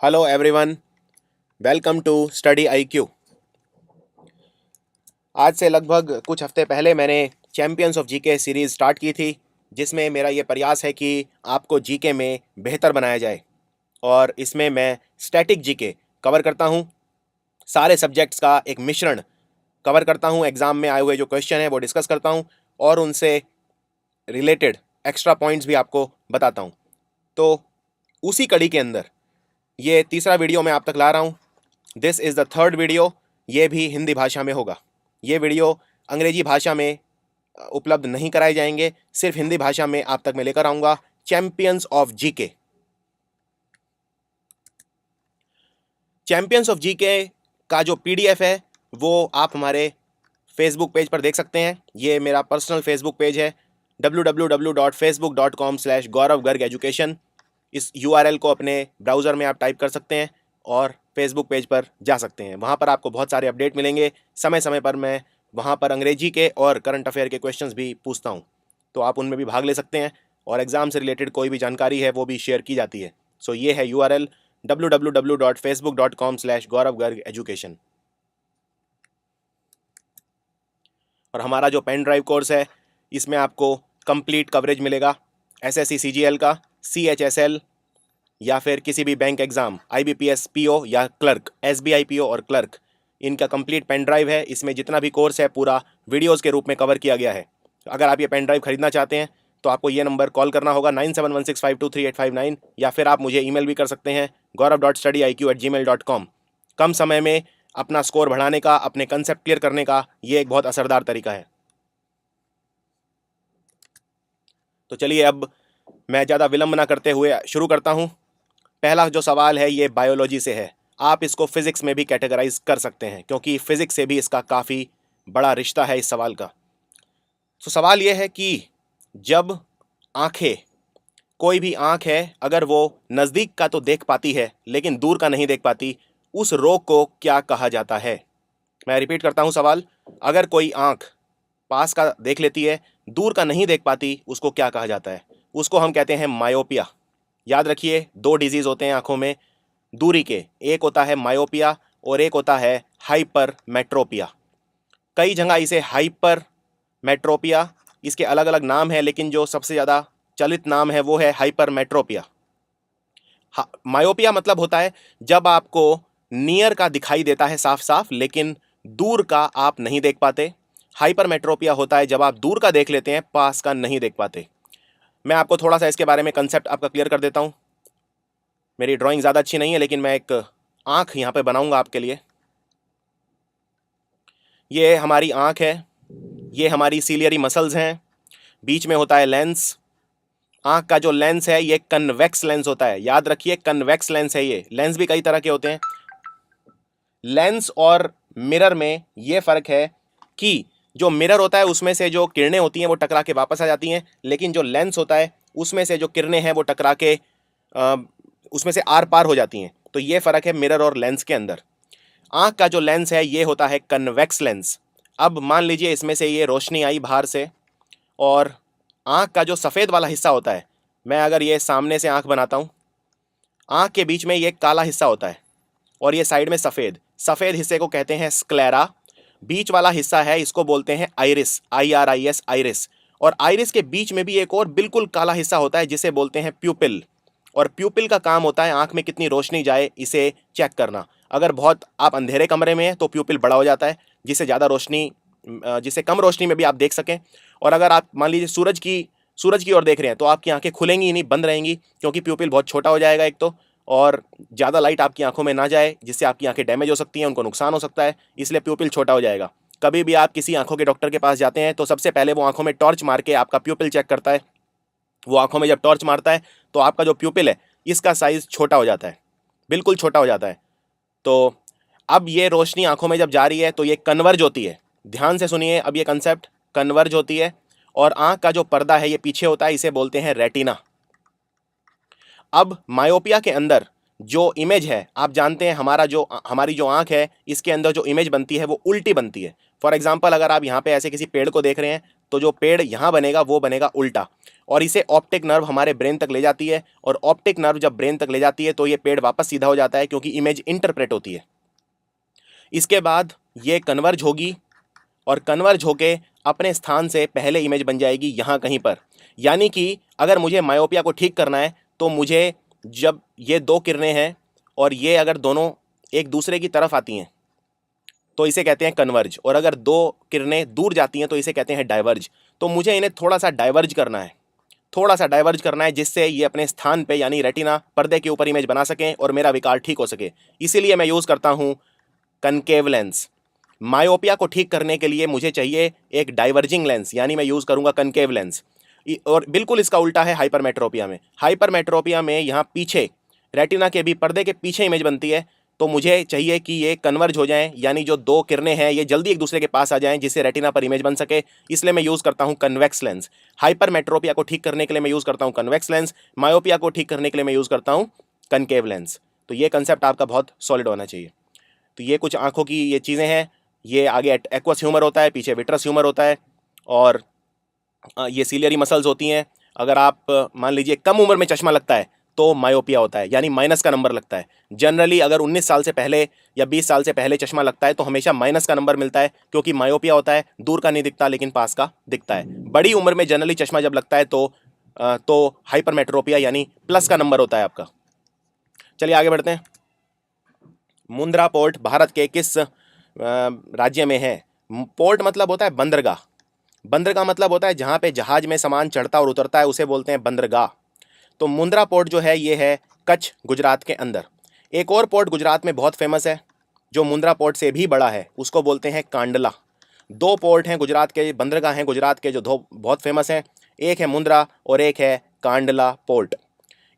Hello everyone, welcome to Study IQ. आज से लगभग कुछ हफ्ते पहले मैंने champions of GK series start की थी, जिसमें मेरा ये प्रयास है कि आपको जीके में बेहतर बनाया जाए। और इसमें मैं स्टैटिक जीके कवर करता हूँ, सारे सब्जेक्ट्स का एक मिश्रण कवर करता हूँ। एग्ज़ाम में आए हुए जो क्वेश्चन है वो डिस्कस करता हूँ और उनसे रिलेटेड एक्स्ट्रा पॉइंट्स भी आपको बताता हूँ। तो उसी कड़ी के अंदर ये तीसरा वीडियो मैं आप तक ला रहा हूँ। This is the third video. ये भी हिंदी भाषा में होगा। ये वीडियो अंग्रेजी भाषा में उपलब्ध नहीं कराए जाएंगे, सिर्फ हिंदी भाषा में आप तक मैं लेकर आऊँगा। Champions of GK. Champions of GK का जो पीडीएफ है वो आप हमारे फेसबुक पेज पर देख सकते हैं। ये मेरा पर्सनल फेसबुक पेज है www.facebook.com/गौरव गर्ग एजुकेशन। इस यूआरएल को अपने ब्राउज़र में आप टाइप कर सकते हैं और फेसबुक पेज पर जा सकते हैं। वहाँ पर आपको बहुत सारे अपडेट मिलेंगे। समय समय पर मैं वहाँ पर अंग्रेजी के और करंट अफेयर के क्वेश्चंस भी पूछता हूँ, तो आप उनमें भी भाग ले सकते हैं। और एग्ज़ाम से रिलेटेड कोई भी जानकारी है वो भी शेयर की जाती है। सो ये है यूआरएल www.facebook.com/गौरव गर्ग एजुकेशन। और हमारा जो पेन ड्राइव कोर्स है इसमें आपको कंप्लीट कवरेज मिलेगा एसएससी सीजीएल का, सीएचएसएल या फिर किसी भी बैंक एग्जाम, आईबीपीएस पीओ या क्लर्क, एसबीआई पीओ और क्लर्क, इनका कंप्लीट पेन ड्राइव है। इसमें जितना भी कोर्स है पूरा वीडियोस के रूप में कवर किया गया है। अगर आप ये पेन ड्राइव खरीदना चाहते हैं तो आपको ये नंबर कॉल करना होगा 9716523859, या फिर आप मुझे ईमेल भी कर सकते हैं gaurav.studyiq@gmail.com। कम समय में अपना स्कोर बढ़ाने का, अपने कंसेप्ट क्लियर करने का ये एक बहुत असरदार तरीका है। तो चलिए अब मैं ज़्यादा विलंब ना करते हुए शुरू करता हूँ। पहला जो सवाल है ये बायोलॉजी से है। आप इसको फिज़िक्स में भी कैटेगराइज कर सकते हैं क्योंकि फिज़िक्स से भी इसका काफ़ी बड़ा रिश्ता है इस सवाल का। तो सवाल ये है कि जब आंखें, कोई भी आंख है, अगर वो नज़दीक का तो देख पाती है लेकिन दूर का नहीं देख पाती, उस रोग को क्या कहा जाता है? मैं रिपीट करता हूँ सवाल। अगर कोई आंख पास का देख लेती है, दूर का नहीं देख पाती, उसको क्या कहा जाता है? उसको हम कहते हैं मायोपिया। याद रखिए, दो डिजीज़ होते हैं आंखों में दूरी के, एक होता है मायोपिया और एक होता है हाइपर मेट्रोपिया। कई जगह इसे हाइपर मेट्रोपिया, इसके अलग अलग नाम है, लेकिन जो सबसे ज़्यादा चलित नाम है वो है हाइपर मेट्रोपिया। मायोपिया मतलब होता है जब आपको नियर का दिखाई देता है साफ साफ, लेकिन दूर का आप नहीं देख पाते। हाइपर मेट्रोपिया होता है जब आप दूर का देख लेते हैं, पास का नहीं देख पाते। मैं आपको थोड़ा सा इसके बारे में कंसेप्ट आपका क्लियर कर देता हूँ। मेरी ड्राइंग ज़्यादा अच्छी नहीं है, लेकिन मैं एक आँख यहाँ पे बनाऊँगा आपके लिए। ये हमारी आँख है, ये हमारी सीलियरी मसल्स हैं, बीच में होता है लेंस। आँख का जो लेंस है ये कन्वेक्स लेंस होता है। याद रखिए, कन्वेक्स लेंस है ये। लेंस भी कई तरह के होते हैं। लेंस और मिरर में ये फ़र्क है कि जो मिरर होता है उसमें से जो किरणें होती हैं वो टकरा के वापस आ जाती हैं, लेकिन जो लेंस होता है उसमें से जो किरणें हैं वो टकरा के उसमें से आर पार हो जाती हैं। तो ये फ़र्क है मिरर और लेंस के अंदर। आँख का जो लेंस है ये होता है कन्वेक्स लेंस। अब मान लीजिए इसमें से ये रोशनी आई बाहर से, और आँख का जो सफ़ेद वाला हिस्सा होता है, मैं अगर ये सामने से आँख बनाता हूँ, आँख के बीच में ये काला हिस्सा होता है और ये साइड में सफ़ेद, सफ़ेद हिस्से को कहते हैं स्क्लेरा। बीच वाला हिस्सा है, इसको बोलते हैं आइरिस, IRIS, आइरिस। और आइरिस के बीच में भी एक और बिल्कुल काला हिस्सा होता है जिसे बोलते हैं प्यूपिल। और प्यूपिल का काम होता है आँख में कितनी रोशनी जाए इसे चेक करना। अगर बहुत आप अंधेरे कमरे में हैं तो प्यूपिल बड़ा हो जाता है, जिससे ज़्यादा रोशनी, जिससे कम रोशनी में भी आप देख सकें। और अगर आप मान लीजिए सूरज की ओर देख रहे हैं तो आपकी आंखें खुलेंगी ही नहीं, बंद रहेंगी, क्योंकि प्यूपिल बहुत छोटा हो जाएगा एक तो, और ज़्यादा लाइट आपकी आंखों में ना जाए जिससे आपकी आंखें डैमेज हो सकती हैं, उनको नुकसान हो सकता है, इसलिए प्यूपिल छोटा हो जाएगा। कभी भी आप किसी आंखों के डॉक्टर के पास जाते हैं तो सबसे पहले वो आंखों में टॉर्च मार के आपका प्यूपिल चेक करता है। वो आंखों में जब टॉर्च मारता है तो आपका जो प्यूपिल है इसका साइज़ छोटा हो जाता है, बिल्कुल छोटा हो जाता है। तो अब ये रोशनी आंखों में जब जा रही है तो ये कन्वर्ज होती है। ध्यान से सुनिए, अब ये कंसेप्ट कन्वर्ज होती है, और आंख का जो पर्दा है ये पीछे होता है, इसे बोलते हैं रेटिना। अब मायोपिया के अंदर जो इमेज है, आप जानते हैं हमारी जो आंख है इसके अंदर जो इमेज बनती है वो उल्टी बनती है। फॉर एग्जाम्पल, अगर आप यहाँ पे ऐसे किसी पेड़ को देख रहे हैं तो जो पेड़ यहाँ बनेगा वो बनेगा उल्टा, और इसे ऑप्टिक नर्व हमारे ब्रेन तक ले जाती है, और ऑप्टिक नर्व जब ब्रेन तक ले जाती है तो ये पेड़ वापस सीधा हो जाता है क्योंकि इमेज इंटरप्रेट होती है। इसके बाद ये कन्वर्ज होगी और कन्वर्ज होके अपने स्थान से पहले इमेज बन जाएगी यहाँ कहीं पर। यानी कि अगर मुझे मायोपिया को ठीक करना है तो मुझे, जब ये दो किरणें हैं और ये अगर दोनों एक दूसरे की तरफ आती हैं तो इसे कहते हैं कन्वर्ज, और अगर दो किरणें दूर जाती हैं तो इसे कहते हैं डाइवर्ज। तो मुझे इन्हें थोड़ा सा डाइवर्ज करना है, थोड़ा सा डाइवर्ज करना है, जिससे ये अपने स्थान पे यानी रेटिना पर्दे के ऊपर इमेज बना सकें और मेरा विकार ठीक हो सके। इसीलिए मैं यूज़ करता हूँ कनकेव लेंस। मायोपिया को ठीक करने के लिए मुझे चाहिए एक डाइवर्जिंग लेंस, यानी मैं यूज़ करूँगा कनकेव लेंस। और बिल्कुल इसका उल्टा है हाइपरमेट्रोपिया में। हाइपरमेट्रोपिया में यहाँ पीछे रेटिना के भी पर्दे के पीछे इमेज बनती है, तो मुझे चाहिए कि ये कन्वर्ज हो जाएं, यानी जो दो किरणें हैं ये जल्दी एक दूसरे के पास आ जाएं जिससे रेटिना पर इमेज बन सके। इसलिए मैं यूज़ करता हूं कन्वेक्स लेंस। हाइपरमेट्रोपिया को ठीक करने के लिए मैं यूज़ करता हूं कन्वेक्स लेंस, मायोपिया को ठीक करने के लिए मैं यूज़ करता हूं कनकेव लेंस। तो ये कंसेप्ट आपका बहुत सॉलिड होना चाहिए। तो ये कुछ आंखों की ये चीज़ें हैं। ये आगे एक्वस ह्यूमर होता है, पीछे विट्रस ह्यूमर होता है, और ये सीलियरी मसल्स होती हैं। अगर आप मान लीजिए कम उम्र में चश्मा लगता है तो मायोपिया होता है, यानी माइनस का नंबर लगता है। जनरली अगर 19 साल से पहले या 20 साल से पहले चश्मा लगता है तो हमेशा माइनस का नंबर मिलता है, क्योंकि मायोपिया होता है, दूर का नहीं दिखता लेकिन पास का दिखता है। बड़ी उम्र में जनरली चश्मा जब लगता है तो हाइपरमेट्रोपिया यानी प्लस का नंबर होता है आपका। चलिए आगे बढ़ते हैं। मुंद्रा पोर्ट भारत के किस राज्य में है? पोर्ट मतलब होता है बंदरगाह। बंदरगाह मतलब होता है जहाँ पे जहाज में सामान चढ़ता और उतरता है, उसे बोलते हैं बंदरगाह। तो मुंद्रा पोर्ट जो है ये है कच्छ, गुजरात के अंदर। एक और पोर्ट गुजरात में बहुत फेमस है जो मुंद्रा पोर्ट से भी बड़ा है, उसको बोलते हैं कांडला। दो पोर्ट हैं गुजरात के, बंदरगाह हैं गुजरात के जो दो बहुत फेमस हैं, एक है मुंद्रा और एक है कांडला पोर्ट।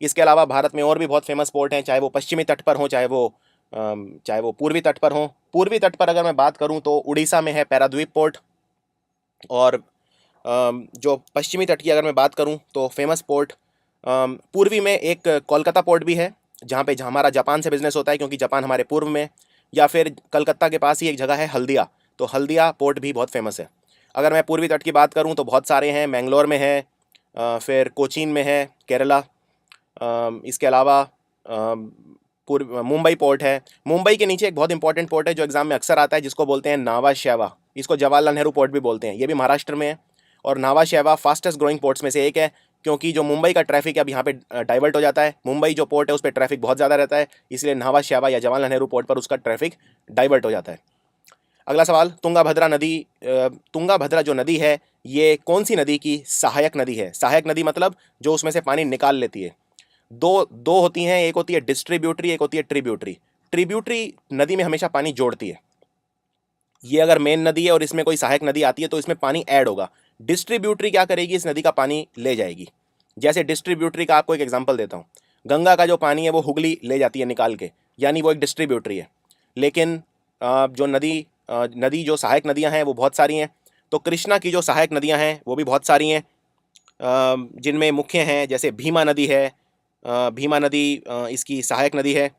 इसके अलावा भारत में और भी बहुत फेमस पोर्ट हैं, चाहे वो पश्चिमी तट पर हों चाहे वो पूर्वी तट पर हों। पूर्वी तट पर अगर मैं बात करूं तो उड़ीसा में है पैराद्वीप पोर्ट, और जो पश्चिमी तट की अगर मैं बात करूं तो फेमस पोर्ट पूर्वी में एक कोलकाता पोर्ट भी है, जहाँ पे हमारा जापान से बिजनेस होता है क्योंकि जापान हमारे पूर्व में। या फिर कलकत्ता के पास ही एक जगह है हल्दिया, तो हल्दिया पोर्ट भी बहुत फेमस है। अगर मैं पूर्वी तट की बात करूं तो बहुत सारे हैं, मैंगलोर में है, फिर कोचीन में है केरला। इसके अलावा मुंबई पोर्ट है। मुंबई के नीचे एक बहुत इंपॉर्टेंट पोर्ट है जो एग्जाम में अक्सर आता है, जिसको बोलते हैं नावा शेवा। इसको जवाहरलाल नेहरू पोर्ट भी बोलते हैं, ये भी महाराष्ट्र में है। और नावा शेवा फास्टेस्ट ग्रोइंग पोर्ट्स में से एक है, क्योंकि जो मुंबई का ट्रैफिक है अब यहाँ पे डाइवर्ट हो जाता है। मुंबई जो पोर्ट है उस पर ट्रैफिक बहुत ज़्यादा रहता है, इसलिए नावा शेवा या जवाहरलाल नेहरू पोर्ट पर उसका ट्रैफिक डाइवर्ट हो जाता है। अगला सवाल, तुंगाभद्रा नदी, तुंगाभद्रा जो नदी है ये कौन सी नदी की सहायक नदी है? सहायक नदी मतलब जो उसमें से पानी निकाल लेती है। दो होती हैं, एक होती है डिस्ट्रीब्यूटरी, एक होती है ट्रिब्यूटरी। ट्रिब्यूटरी नदी में हमेशा पानी जोड़ती है। ये अगर मेन नदी है और इसमें कोई सहायक नदी आती है तो इसमें पानी ऐड होगा। डिस्ट्रीब्यूटरी क्या करेगी? इस नदी का पानी ले जाएगी। जैसे डिस्ट्रीब्यूटरी का आपको एक एग्जांपल देता हूँ, गंगा का जो पानी है वो हुगली ले जाती है निकाल के, यानी वो एक डिस्ट्रीब्यूटरी है। लेकिन जो नदी जो सहायक नदियाँ हैं वो बहुत सारी हैं। तो कृष्णा की जो सहायक नदियाँ हैं वो भी बहुत सारी हैं, जिनमें मुख्य हैं जैसे भीमा नदी है। भीमा नदी इसकी सहायक नदी है।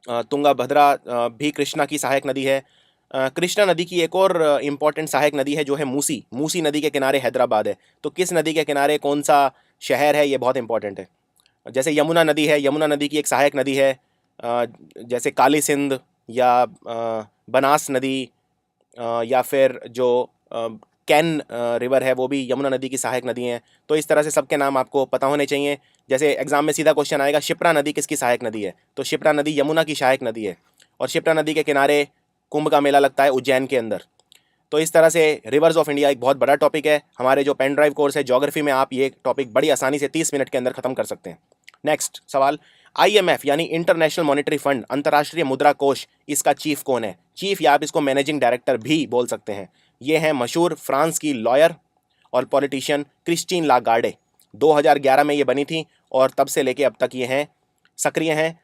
तुंगाभद्रा भी कृष्णा की सहायक नदी है। कृष्णा नदी की एक और इम्पॉर्टेंट सहायक नदी है जो है मूसी। मूसी नदी के किनारे हैदराबाद है। तो किस नदी के किनारे कौन सा शहर है ये बहुत इंपॉर्टेंट है। जैसे यमुना नदी है, यमुना नदी की एक सहायक नदी है। जैसे काली सिंध या बनास नदी, या फिर जो कैन रिवर है वो भी यमुना नदी की सहायक नदी हैं। तो इस तरह से सबके नाम आपको पता होने चाहिए। जैसे एग्जाम में सीधा क्वेश्चन आएगा, शिप्रा नदी किसकी सहायक नदी है? तो शिप्रा नदी यमुना की सहायक नदी है, और शिप्रा नदी के किनारे कुंभ का मेला लगता है उज्जैन के अंदर। तो इस तरह से रिवर्स ऑफ इंडिया एक बहुत बड़ा टॉपिक है। हमारे जो पेन ड्राइव कोर्स है ज्योग्राफी में आप ये टॉपिक बड़ी आसानी से 30 मिनट के अंदर खत्म कर सकते हैं। नेक्स्ट सवाल, IMF यानी इंटरनेशनल मॉनेटरी फंड, अंतर्राष्ट्रीय मुद्रा कोष, इसका चीफ कौन है? चीफ या आप इसको मैनेजिंग डायरेक्टर भी बोल सकते हैं। ये हैं मशहूर फ्रांस की लॉयर और पॉलिटिशियन क्रिस्टीन लागार्डे। 2011 में ये बनी थी और तब से लेके अब तक ये हैं, सक्रिय हैं।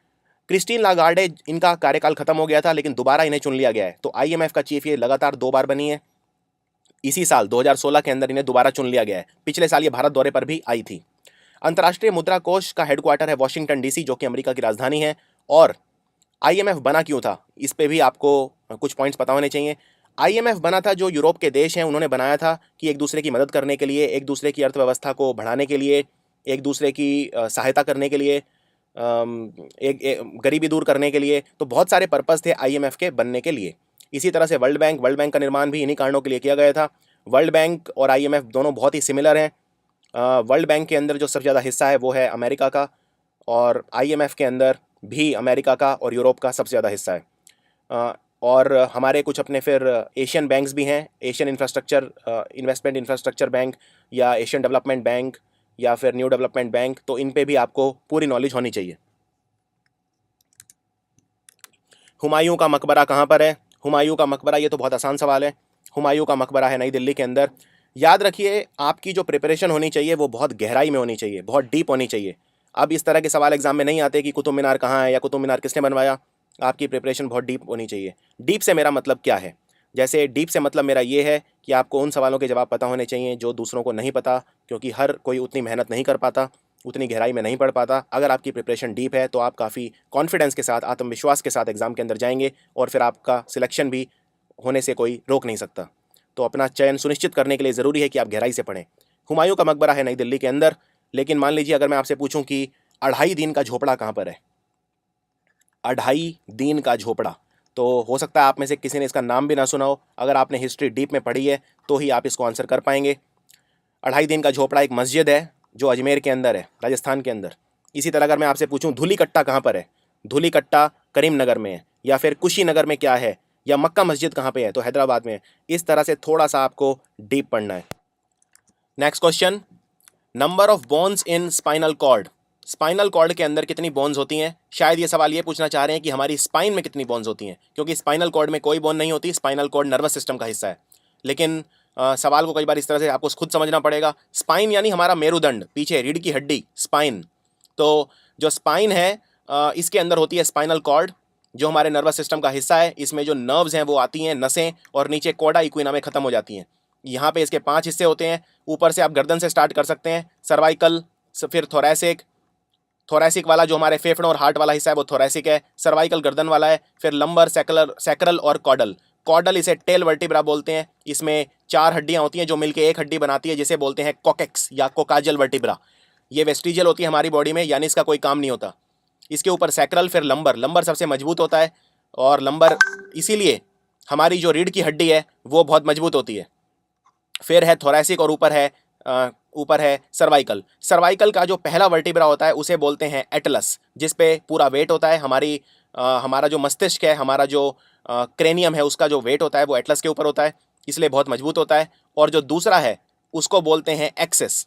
क्रिस्टीन लागार्डे, इनका कार्यकाल खत्म हो गया था लेकिन दोबारा इन्हें चुन लिया गया है। तो IMF का चीफ ये लगातार 2 बार बनी है। इसी साल 2016 के अंदर इन्हें दोबारा चुन लिया गया है। पिछले साल ये भारत दौरे पर भी आई थी। अंतर्राष्ट्रीय मुद्रा कोष का हेडक्वार्टर है वॉशिंगटन DC, जो कि अमेरिका की राजधानी है। और IMF बना क्यों था, इस पे भी आपको कुछ पॉइंट्स पता होने चाहिए। आईएमएफ बना था जो यूरोप के देश हैं उन्होंने बनाया था कि एक दूसरे की मदद करने के लिए, एक दूसरे की अर्थव्यवस्था को बढ़ाने के लिए, एक दूसरे की सहायता करने के लिए, एक गरीबी दूर करने के लिए। तो बहुत सारे पर्पस थे आईएमएफ के बनने के लिए। इसी तरह से वर्ल्ड बैंक का निर्माण भी इन्हीं कारणों के लिए किया गया था। वर्ल्ड बैंक और आईएमएफ दोनों बहुत ही सिमिलर हैं। वर्ल्ड बैंक के अंदर जो सबसे ज़्यादा हिस्सा है वो है अमेरिका का, और आईएमएफ के अंदर भी अमेरिका का और यूरोप का सबसे ज़्यादा हिस्सा है। और हमारे कुछ अपने फिर एशियन बैंक्स भी हैं, एशियन इन्वेस्टमेंट इंफ्रास्ट्रक्चर बैंक या एशियन डेवलपमेंट बैंक या फिर न्यू डेवलपमेंट बैंक। तो इन पे भी आपको पूरी नॉलेज होनी चाहिए। हुमायूं का मकबरा कहाँ पर है? हुमायूं का मकबरा, ये तो बहुत आसान सवाल है। हुमायूं का मकबरा है नई दिल्ली के अंदर। याद रखिए, आपकी जो प्रिपरेशन होनी चाहिए वो बहुत गहराई में होनी चाहिए, बहुत डीप होनी चाहिए। अब इस तरह के सवाल एग्जाम में नहीं आते कि कुतुब मीनार कहाँ है या कुतुब मीनार किसने बनवाया। आपकी प्रिपरेशन बहुत डीप होनी चाहिए। डीप से मेरा मतलब क्या है? जैसे डीप से मतलब मेरा ये है कि आपको उन सवालों के जवाब पता होने चाहिए जो दूसरों को नहीं पता, क्योंकि हर कोई उतनी मेहनत नहीं कर पाता, उतनी गहराई में नहीं पढ़ पाता। अगर आपकी प्रिपरेशन डीप है तो आप काफ़ी कॉन्फिडेंस के साथ, आत्मविश्वास के साथ एग्ज़ाम के अंदर जाएंगे और फिर आपका सिलेक्शन भी होने से कोई रोक नहीं सकता। तो अपना चयन सुनिश्चित करने के लिए ज़रूरी है कि आप गहराई से पढ़ें। हुमायूं का मकबरा है नई दिल्ली के अंदर। लेकिन मान लीजिए अगर मैं आपसे पूछूं कि अढ़ाई दीन का झोपड़ा कहाँ पर है? अढ़ाई दीन का झोपड़ा, तो हो सकता है आप में से किसी ने इसका नाम भी ना सुना हो। अगर आपने हिस्ट्री डीप में पढ़ी है तो ही आप इसको आंसर कर पाएंगे। अढ़ाई दीन का झोपड़ा एक मस्जिद है जो अजमेर के अंदर है, राजस्थान के अंदर। इसी तरह अगर मैं आपसे पूछूं धूली कट्टा कहाँ पर है? धूली कट्टा करीमनगर में है, या फिर कुशीनगर में क्या है, या मक्का मस्जिद कहाँ पे है? तो हैदराबाद में है। इस तरह से थोड़ा सा आपको डीप पढ़ना है। Next question, number of bones in spinal cord. Spinal cord के अंदर कितनी बोन्स होती हैं? शायद ये सवाल ये पूछना चाह रहे हैं कि हमारी स्पाइन में कितनी बोन्स होती हैं, क्योंकि स्पाइनल कॉर्ड में कोई बोन नहीं होती। स्पाइनल कॉर्ड नर्वस सिस्टम का हिस्सा है। लेकिन सवाल को कई बार इस तरह से आपको खुद समझना पड़ेगा। स्पाइन यानी हमारा मेरुदंड, पीछे रीढ़ की हड्डी, स्पाइन। तो जो स्पाइन है इसके अंदर होती है स्पाइनल कॉर्ड, जो हमारे नर्वस सिस्टम का हिस्सा है। इसमें जो नर्व्स हैं वो आती हैं, नसें, और नीचे कोडा इक्विना में ख़त्म हो जाती हैं। यहाँ पे इसके 5 हिस्से होते हैं। ऊपर से आप गर्दन से स्टार्ट कर सकते हैं, सर्वाइकल, फिर थोरैसिक। थोरैसिक वाला जो हमारे फेफड़ों और हार्ट वाला हिस्सा है वो थोरैसिक है। सर्वाइकल गर्दन वाला है। फिर लंबर, सैक्रल और कॉडल। कॉडल इसे टेल वर्टिब्रा बोलते हैं। इसमें 4 हड्डियां होती हैं जो मिलकर एक हड्डी बनाती है, जिसे बोलते हैं कोकेक्स या कोकाजल वर्टिब्रा। ये वेस्टिजियल होती है हमारी बॉडी में, यानी इसका कोई काम नहीं होता। इसके ऊपर सैक्रल, फिर लंबर। लंबर सबसे मजबूत होता है, और लंबर इसीलिए हमारी जो रीढ़ की हड्डी है वो बहुत मजबूत होती है। फिर है थोरैसिक, और ऊपर है सर्वाइकल। सर्वाइकल का जो पहला वर्टिब्रा होता है उसे बोलते हैं एटलस, जिस पे पूरा वेट होता है। हमारा जो मस्तिष्क है, हमारा जो क्रेनियम है, उसका जो वेट होता है वो एटलस के ऊपर होता है, इसलिए बहुत मजबूत होता है। और जो दूसरा है उसको बोलते हैं एक्सिस।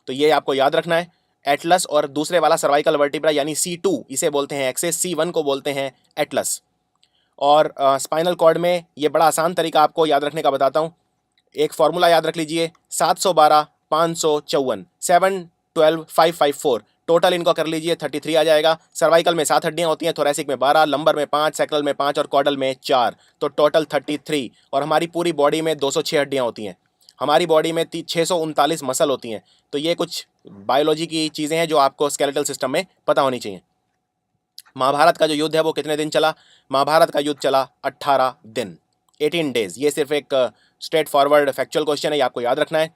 तो ये आपको याद रखना है, एटलस और दूसरे वाला सर्वाइकल वर्टिब्रा यानी C2, इसे बोलते हैं एक्सिस। C1 को बोलते हैं एटलस। और स्पाइनल कॉर्ड में ये बड़ा आसान तरीका आपको याद रखने का बताता हूँ। एक फॉर्मूला याद रख लीजिए, 712 554, 7 12 554। टोटल इनको कर लीजिए, 33 आ जाएगा। सर्वाइकल में 7 हड्डियां होती हैं, थोरैसिक में 12, लंबर में 5, सैक्रल में 5 और कॉडल में 4, तो टोटल 33। और हमारी पूरी बॉडी में 206 हड्डियां होती हैं। हमारी बॉडी में 639 मसल होती हैं। तो ये कुछ बायोलॉजी की चीज़ें हैं जो आपको स्केलेटल सिस्टम में पता होनी चाहिए। महाभारत का जो युद्ध है वो कितने दिन चला? महाभारत का युद्ध चला 18 दिन, 18 डेज। ये सिर्फ एक स्ट्रेट फॉरवर्ड फैक्चुअल क्वेश्चन है, ये आपको याद रखना है।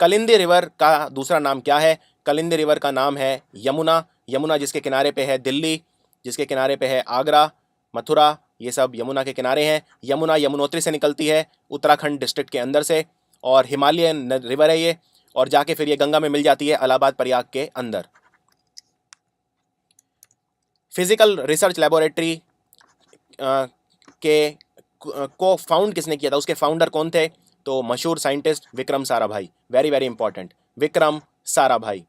कलिंदी रिवर का दूसरा नाम क्या है? कलिंदी रिवर का नाम है यमुना। यमुना जिसके किनारे पे है दिल्ली, जिसके किनारे पे है आगरा, मथुरा, ये सब यमुना के किनारे हैं। यमुना यमुनोत्री से निकलती है, उत्तराखंड डिस्ट्रिक्ट के अंदर से, और हिमालयन रिवर है ये, और जाके फिर ये गंगा में मिल जाती है इलाहाबाद प्रयाग के अंदर। फिजिकल रिसर्च लेबोरेटरी के को फाउंड किसने किया था? उसके फाउंडर कौन थे? तो मशहूर scientist Vikram Sarabhai. Very very important, Vikram Sarabhai.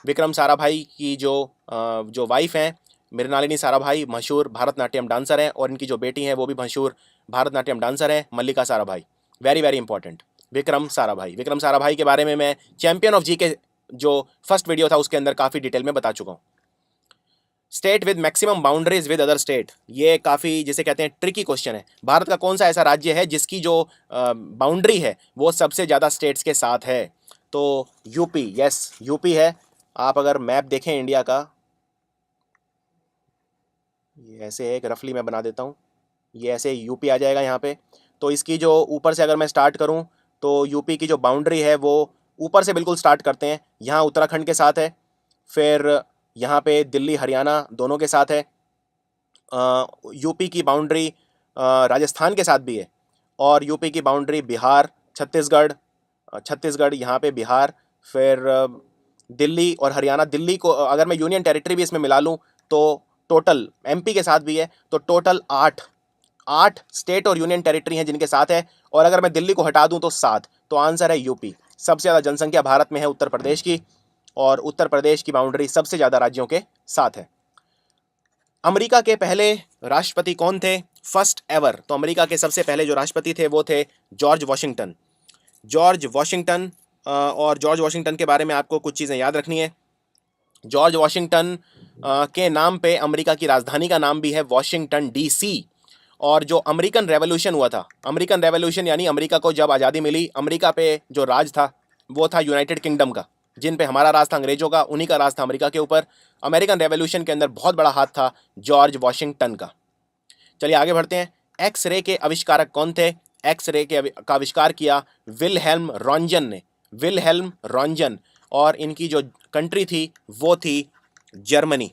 Vikram Sarabhai की जो वाइफ हैं मृणालिनी साराभाई, मशहूर भरतनाट्यम डांसर हैं, और इनकी जो बेटी हैं वो भी मशहूर भरतनाट्यम डांसर हैं, Mallika Sarabhai. Very very important, Vikram Sarabhai. Vikram Sarabhai के बारे में मैं चैंपियन ऑफ जी के जो फर्स्ट वीडियो था उसके अंदर काफ़ी डिटेल में बता चुका हूँ। State with maximum boundaries with other state, ये काफ़ी जिसे कहते हैं ट्रिकी क्वेश्चन है। भारत का कौन सा ऐसा राज्य है जिसकी जो बाउंड्री है वो सबसे ज़्यादा स्टेट्स के साथ है? तो यूपी, यस यूपी है। आप अगर मैप देखें इंडिया का, ये ऐसे है, एक रफली मैं बना देता हूँ, ये ऐसे यूपी आ जाएगा यहाँ पे। तो इसकी जो ऊपर से अगर मैं स्टार्ट करूं तो यूपी की जो बाउंड्री है वो ऊपर से बिल्कुल स्टार्ट करते हैं, यहाँ उत्तराखंड के साथ है, फिर यहाँ पे दिल्ली हरियाणा दोनों के साथ है, यूपी की बाउंड्री राजस्थान के साथ भी है, और यूपी की बाउंड्री बिहार, छत्तीसगढ़, छत्तीसगढ़ यहाँ पे बिहार, फिर दिल्ली और हरियाणा। दिल्ली को अगर मैं यूनियन टेरिटरी भी इसमें मिला लूँ तो टोटल एमपी के साथ भी है, तो टोटल 8 स्टेट और यूनियन टेरिटरी हैं जिनके साथ है, और अगर मैं दिल्ली को हटा दूं तो 7। तो आंसर है यूपी। सबसे ज़्यादा जनसंख्या भारत में है उत्तर प्रदेश की, और उत्तर प्रदेश की बाउंड्री सबसे ज़्यादा राज्यों के साथ है। अमेरिका के पहले राष्ट्रपति कौन थे? First ever. तो अमेरिका के सबसे पहले जो राष्ट्रपति थे वो थे जॉर्ज वॉशिंगटन। जॉर्ज वॉशिंगटन, और जॉर्ज वॉशिंगटन के बारे में आपको कुछ चीज़ें याद रखनी है। जॉर्ज वॉशिंगटन के नाम पे अमेरिका की राजधानी का नाम भी है वॉशिंगटन डीसी। और जो अमेरिकन रेवोल्यूशन हुआ था, अमेरिकन रेवोल्यूशन यानी अमेरिका को जब आज़ादी मिली, अमेरिका पे जो राज था वो था यूनाइटेड किंगडम का, जिन पे हमारा राज था अंग्रेजों का, उन्हीं का राज था अमेरिका के ऊपर। अमेरिकन रेवोल्यूशन के अंदर बहुत बड़ा हाथ था जॉर्ज वॉशिंगटन का। चलिए आगे बढ़ते हैं। एक्स रे के आविष्कारक कौन थे? एक्स रे का आविष्कार किया विलहेल्म रॉन्जन ने, विलहेल्म रॉन्जन। और इनकी जो कंट्री थी वो थी जर्मनी।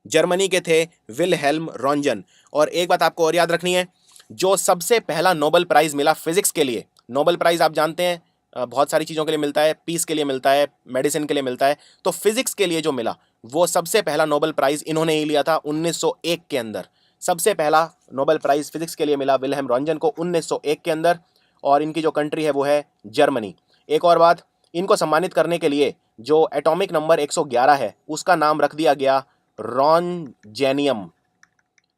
जर्मनी के थे विलहेल्म रॉन्जन। और एक बात आपको और याद रखनी है, जो सबसे पहला नोबेल प्राइज़ मिला फिजिक्स के लिए, नोबेल प्राइज़ आप जानते हैं बहुत सारी चीज़ों के लिए मिलता है, पीस के लिए मिलता है, मेडिसिन के लिए मिलता है, तो फिजिक्स के लिए जो मिला वो सबसे पहला नोबेल प्राइज़ इन्होंने ही लिया था 1901 के अंदर। सबसे पहला नोबेल प्राइज़ फिजिक्स के लिए मिला विलहेल्म रॉन्जन को 1901 के अंदर, और इनकी जो कंट्री है वो है जर्मनी। एक और बात, इनको सम्मानित करने के लिए जो एटॉमिक नंबर 111 है उसका नाम रख दिया गया रॉन्जेनियम।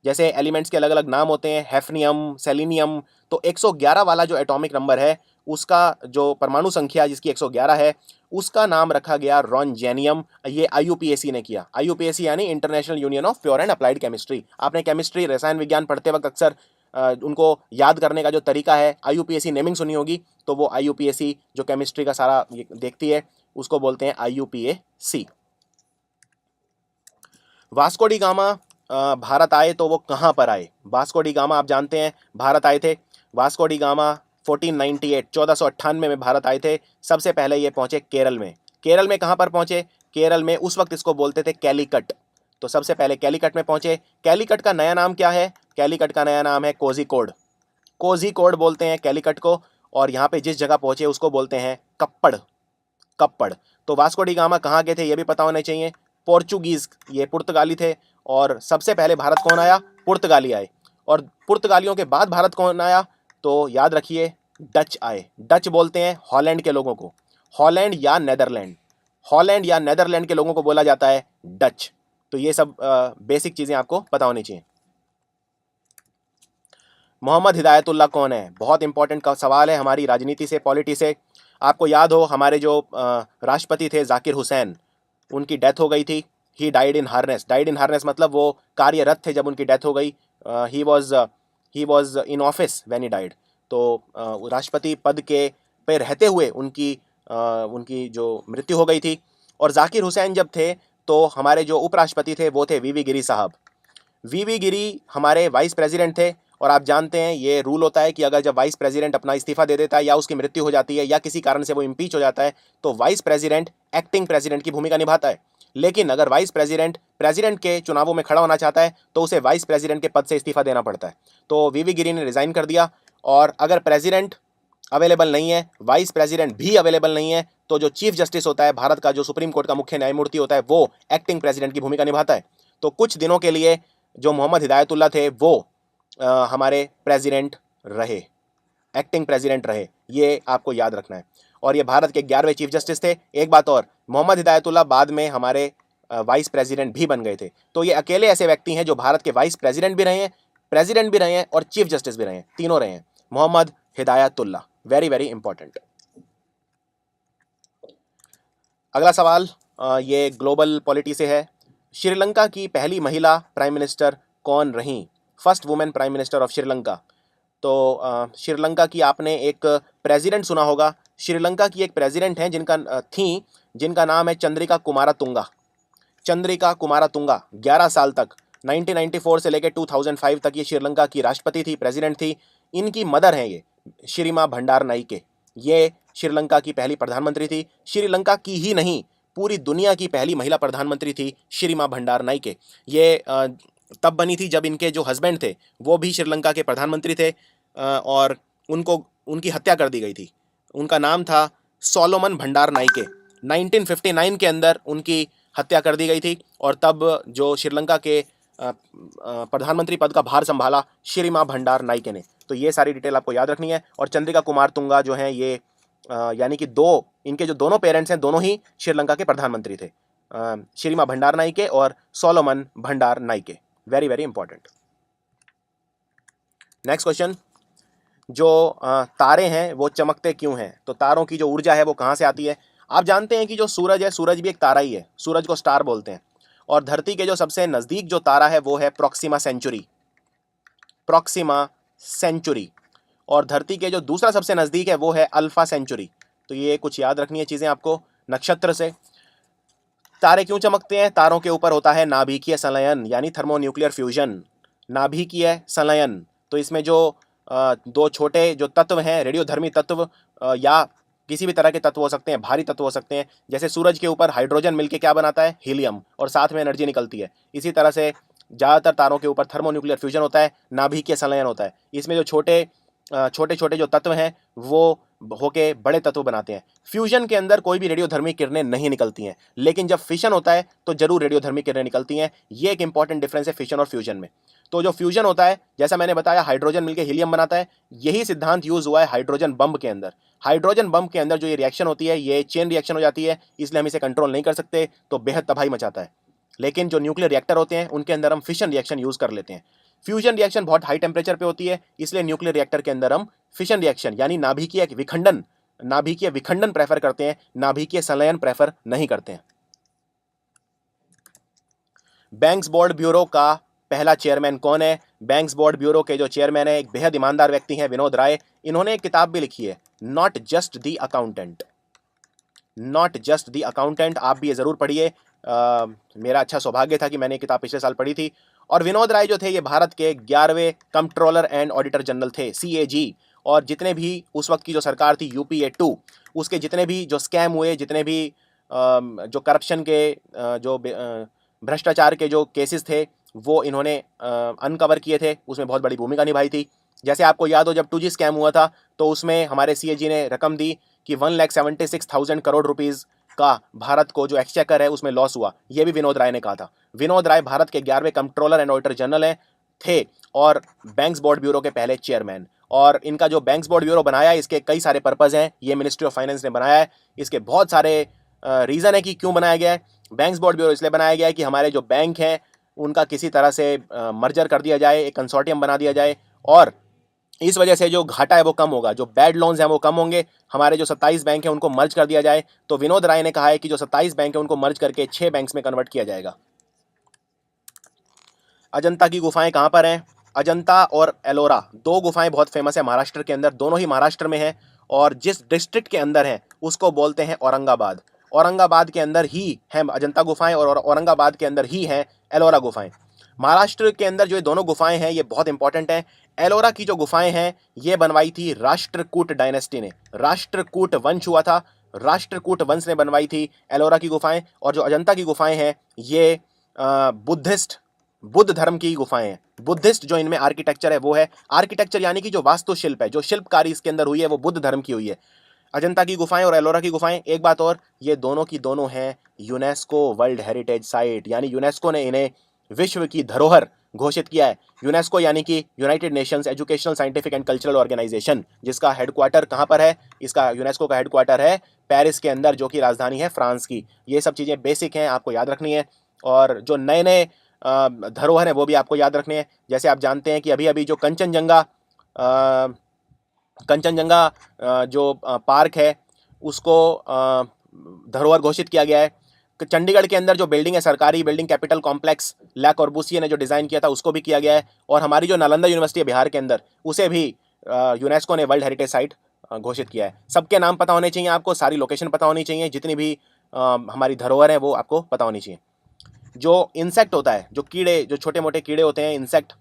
जैसे एलिमेंट्स के अलग अलग नाम होते हैं, हैफनियम, सेलेनियम, तो 111 वाला जो एटॉमिक नंबर है उसका जो परमाणु संख्या जिसकी 111 है उसका नाम रखा गया रॉन्जेनियम। ये आईयूपीएसी ने किया। आईयूपीएसी यानी international union of pure and applied chemistry. आपने केमिस्ट्री, रसायन विज्ञान पढ़ते वक्त अक्सर उनको याद करने का जो तरीका है, आईयूपीएसी नेमिंग सुनी होगी, तो वो आईयूपीएसी जो केमिस्ट्री का सारा देखती है उसको बोलते हैं IUPAC. Vasco D gamma Bharat आए तो वो कहाँ पर आए? वास्को डी गामा आप जानते हैं भारत आए थे। वास्को डी गामा 1498 में भारत आए थे। सबसे पहले ये पहुंचे केरल में। केरल में कहाँ पर पहुंचे? केरल में उस वक्त इसको बोलते थे कैलीकट। तो सबसे पहले कैलीकट में पहुंचे। कैलीकट का नया नाम क्या है? कैलीकट का नया नाम है कोझिकोड। कोझिकोड बोलते हैं कैलीकट को। और यहाँ पे जिस जगह पहुंचे उसको बोलते हैं कप्पड़। कप्पड़। तो वास्को डी गामा कहाँ के थे ये भी पता होना चाहिए। पोर्चुगीज, ये पुर्तगाली थे। और सबसे पहले भारत कौन आया? पुर्तगाली आए। और पुर्तगालियों के बाद भारत कौन आया? तो याद रखिए डच आए। डच बोलते हैं हॉलैंड के लोगों को, हॉलैंड या नेदरलैंड, हॉलैंड या नेदरलैंड के लोगों को बोला जाता है डच। तो ये सब बेसिक चीज़ें आपको पता होनी चाहिए। मोहम्मद हिदायतुल्लाह कौन है? बहुत इंपॉर्टेंट का सवाल है हमारी राजनीति से, पॉलिटी से। आपको याद हो हमारे जो राष्ट्रपति थे जाकिर हुसैन, उनकी डेथ हो गई थी। He died in harness. Died in harness मतलब वो कार्यरत थे जब उनकी डेथ हो गई। He was in office when he died. तो राष्ट्रपति पद के पे रहते हुए उनकी जो मृत्यु हो गई थी। और जाकिर हुसैन जब थे तो हमारे जो उपराष्ट्रपति थे वो थे वीवी गिरी साहब। वीवी गिरी हमारे वाइस प्रेसिडेंट थे। और आप जानते हैं ये रूल होता है कि अगर जब वाइस प्रेसिडेंट अपना इस्तीफा दे देता है या उसकी मृत्यु हो जाती है या किसी कारण से वो इम्पीच हो जाता है तो वाइस प्रेसिडेंट एक्टिंग प्रेसिडेंट की भूमिका निभाता है। लेकिन अगर वाइस प्रेसिडेंट प्रेसिडेंट के चुनावों में खड़ा होना चाहता है तो उसे वाइस प्रेसिडेंट के पद से इस्तीफा देना पड़ता है। तो वीवी गिरी ने रिजाइन कर दिया। और अगर प्रेसिडेंट अवेलेबल नहीं है, वाइस प्रेसिडेंट भी अवेलेबल नहीं है, तो जो चीफ जस्टिस होता है भारत का, जो सुप्रीम कोर्ट का मुख्य न्यायमूर्ति होता है, वो एक्टिंग प्रेसिडेंट की भूमिका निभाता है। तो कुछ दिनों के लिए जो मोहम्मद हिदायतुल्लाह थे वो हमारे प्रेसिडेंट रहे, एक्टिंग प्रेसिडेंट रहे। ये आपको याद रखना है। और ये भारत के 11वें चीफ जस्टिस थे। एक बात और, मोहम्मद हिदायतुल्लाह बाद में हमारे वाइस प्रेसिडेंट भी बन गए थे। तो ये अकेले ऐसे व्यक्ति हैं जो भारत के वाइस प्रेसिडेंट भी रहे हैं, प्रेसिडेंट भी रहे हैं और चीफ जस्टिस भी रहे हैं, तीनों रहे हैं। Mohammad Hidayatullah, very very important. अगला सवाल ये ग्लोबल पॉलिटी से है। श्रीलंका की पहली महिला प्राइम मिनिस्टर कौन रहीं? First women prime minister of Sri Lanka. तो श्रीलंका की आपने एक प्रेसिडेंट सुना होगा। श्रीलंका की एक प्रेसिडेंट हैं जिनका नाम है चंद्रिका कुमारातुंगा। चंद्रिका कुमारातुंगा 11 साल तक 1994 से लेकर 2005 तक ये श्रीलंका की राष्ट्रपति थी, प्रेसिडेंट थी। इनकी मदर हैं ये श्रीमा भंडार नाइके। ये श्रीलंका की पहली प्रधानमंत्री थी। श्रीलंका की ही नहीं, पूरी दुनिया की पहली महिला प्रधानमंत्री थी श्रीमा भंडार नाइके। ये तब बनी थी जब इनके जो हस्बैंड थे वो भी श्रीलंका के प्रधानमंत्री थे, और उनको उनकी हत्या कर दी गई थी। उनका नाम था सोलोमन भंडार नाइके। 1959 के अंदर उनकी हत्या कर दी गई थी, और तब जो श्रीलंका के प्रधानमंत्री पद का भार संभाला श्रीमा भंडार नाइके ने। तो ये सारी डिटेल आपको याद रखनी है। और चंद्रिका कुमार तुंगा जो हैं ये यानी कि इनके जो दोनों पेरेंट्स हैं दोनों ही श्रीलंका के प्रधानमंत्री थे, श्रीमा भंडार नाइके और सोलोमन भंडार Nike. Very very important. Next question, जो तारे हैं वो चमकते क्यों हैं? तो तारों की जो ऊर्जा है वो कहाँ से आती है? आप जानते हैं कि जो सूरज है, सूरज भी एक तारा ही है, सूरज को स्टार बोलते हैं। और धरती के जो सबसे नज़दीक जो तारा है वो है प्रॉक्सिमा सेंचुरी, प्रॉक्सिमा सेंचुरी। और धरती के जो दूसरा सबसे नज़दीक है वो है अल्फा सेंचुरी। तो ये कुछ याद रखनी है चीज़ें आपको नक्षत्र से। तारे क्यों चमकते हैं? तारों के ऊपर होता है नाभिकीय संलयन यानी थर्मोन्यूक्लियर फ्यूजन, नाभिकीय संलयन। तो इसमें जो दो छोटे जो तत्व हैं, रेडियोधर्मी तत्व या किसी भी तरह के तत्व हो सकते हैं, भारी तत्व हो सकते हैं। जैसे सूरज के ऊपर हाइड्रोजन मिलके क्या बनाता है? हीलियम, और साथ में एनर्जी निकलती है। इसी तरह से ज़्यादातर तारों के ऊपर थर्मोन्यूक्लियर फ्यूजन होता है, नाभिकीय संलयन होता है। इसमें जो छोटे छोटे जो तत्व हैं वो होके बड़े तत्व बनाते हैं। फ्यूजन के अंदर कोई भी रेडियोधर्मी किरणें नहीं निकलती हैं, लेकिन जब फिशन होता है तो जरूर रेडियोधर्मी किरणें निकलती हैं। ये एक इंपॉर्टेंट डिफरेंस है फिशन और फ्यूजन में। तो जो फ्यूजन होता है, जैसा मैंने बताया, हाइड्रोजन मिलकर हीलियम बनाता है। यही सिद्धांत यूज हुआ है हाइड्रोजन बम के अंदर। हाइड्रोजन बम के अंदर जो ये रिएक्शन होती है ये चेन रिएक्शन हो जाती है, इसलिए हम इसे कंट्रोल नहीं कर सकते, तो बेहद तबाही मचाता है। लेकिन जो न्यूक्लियर रिएक्टर होते हैं उनके अंदर हम फिशन रिएक्शन यूज कर लेते हैं। फ्यूजन रिएक्शन बहुत हाई टेम्परेचर पे होती है, इसलिए न्यूक्लियर रिएक्टर के अंदर हम फिशन रिएक्शन यानी नाभिकीय विखंडन प्रेफर करते हैं, नाभिकीय संलयन प्रेफर नहीं करते हैं। बैंक्स बोर्ड ब्यूरो का पहला चेयरमैन कौन है? बैंक्स बोर्ड ब्यूरो के जो चेयरमैन है एक बेहद ईमानदार व्यक्ति हैं, विनोद राय। इन्होंने एक किताब भी लिखी है, not just the accountant, not just the accountant. आप भी ये जरूर पढ़िए। मेरा अच्छा सौभाग्य था कि मैंने ये किताब पिछले साल पढ़ी थी। और विनोद राय जो थे ये भारत के 11वें कंट्रोलर एंड ऑडिटर जनरल थे, CAG। और जितने भी उस वक्त की जो सरकार थी UPA 2, उसके जितने भी जो स्कैम हुए, जितने भी जो करप्शन के जो भ्रष्टाचार के जो केसेस थे वो इन्होंने अनकवर किए थे, उसमें बहुत बड़ी भूमिका निभाई थी। जैसे आपको याद हो जब 2G स्कैम हुआ था तो उसमें हमारे CAG ने रकम दी कि 1,76,000 करोड़ रुपीज़ का भारत को जो एक्सचेकर है उसमें लॉस हुआ। ये भी विनोद राय ने कहा था। विनोद राय भारत के 11वें कंट्रोलर एंड ऑडिटर जनरल थे और बैंक्स बोर्ड ब्यूरो के पहले चेयरमैन। और इनका जो बैंक्स बोर्ड ब्यूरो बनाया, इसके कई सारे पर्पज़ हैं। ये मिनिस्ट्री ऑफ फाइनेंस ने बनाया है। इसके बहुत सारे रीज़न है कि क्यों बनाया गया है। बैंक्स बोर्ड ब्यूरो इसलिए बनाया गया है कि हमारे जो बैंक हैं उनका किसी तरह से मर्जर कर दिया जाए, एक कंसोर्टियम बना दिया जाए, और इस वजह से जो घाटा है वो कम होगा, जो बैड लोन्स हैं वो कम होंगे। हमारे जो 27 बैंक हैं उनको मर्ज कर दिया जाए। तो विनोद राय ने कहा है कि जो 27 बैंक हैं उनको मर्ज करके 6 बैंक्स में कन्वर्ट किया जाएगा। अजंता की गुफाएं कहाँ पर हैं? अजंता और एलोरा दो गुफाएं बहुत फेमस है महाराष्ट्र के अंदर, दोनों ही महाराष्ट्र में हैं। और जिस डिस्ट्रिक्ट के अंदर हैं उसको बोलते हैं औरंगाबाद। औरंगाबाद के अंदर ही हैं अजंता गुफाएं और औरंगाबाद के अंदर ही हैं एलोरा गुफाएं। महाराष्ट्र के अंदर जो ये दोनों गुफाएं हैं ये बहुत इंपॉर्टेंट हैं। एलोरा की जो गुफाएं हैं ये बनवाई थी राष्ट्रकूट डायनेस्टी ने, राष्ट्रकूट वंश हुआ था, राष्ट्रकूट वंश ने बनवाई थी एलोरा की गुफाएं। और जो अजंता की गुफाएं हैं ये बुद्ध धर्म की गुफाएं हैं। बुद्धिस्ट जो इनमें आर्किटेक्चर है वो है, आर्किटेक्चर यानी कि जो वास्तुशिल्प है, जो शिल्पकारी इसके अंदर हुई है वो बुद्ध धर्म की हुई है। अजंता की गुफाएं और एलोरा की गुफाएं। एक बात और, ये दोनों की दोनों हैं यूनेस्को वर्ल्ड हेरिटेज साइट, यानी यूनेस्को ने इन्हें विश्व की धरोहर घोषित किया है। यूनेस्को यानी कि United Nations Educational Scientific and Cultural Organization, जिसका हेडक्वार्टर कहाँ पर है? इसका यूनेस्को का हेडक्वार्टर है पेरिस के अंदर, जो कि राजधानी है फ्रांस की। ये सब चीज़ें बेसिक हैं, आपको याद रखनी है। और जो नए नए धरोहर हैं वो भी आपको याद रखने हैं। जैसे आप जानते हैं कि अभी अभी जो कंचनजंगा जो पार्क है उसको धरोहर घोषित किया गया है। चंडीगढ़ के अंदर जो बिल्डिंग है, सरकारी बिल्डिंग, कैपिटल कॉम्प्लेक्स, ले कॉर्बूसिए ने जो डिज़ाइन किया था उसको भी किया गया है। और हमारी जो नालंदा यूनिवर्सिटी है बिहार के अंदर, उसे भी यूनेस्को ने वर्ल्ड हेरिटेज साइट घोषित किया है। सबके नाम पता होने चाहिए आपको, सारी लोकेशन पता होनी चाहिए, जितनी भी हमारी धरोहर है वो आपको पता होनी चाहिए। जो इंसेक्ट होता है, जो कीड़े, जो छोटे मोटे कीड़े होते हैं इंसेक्ट,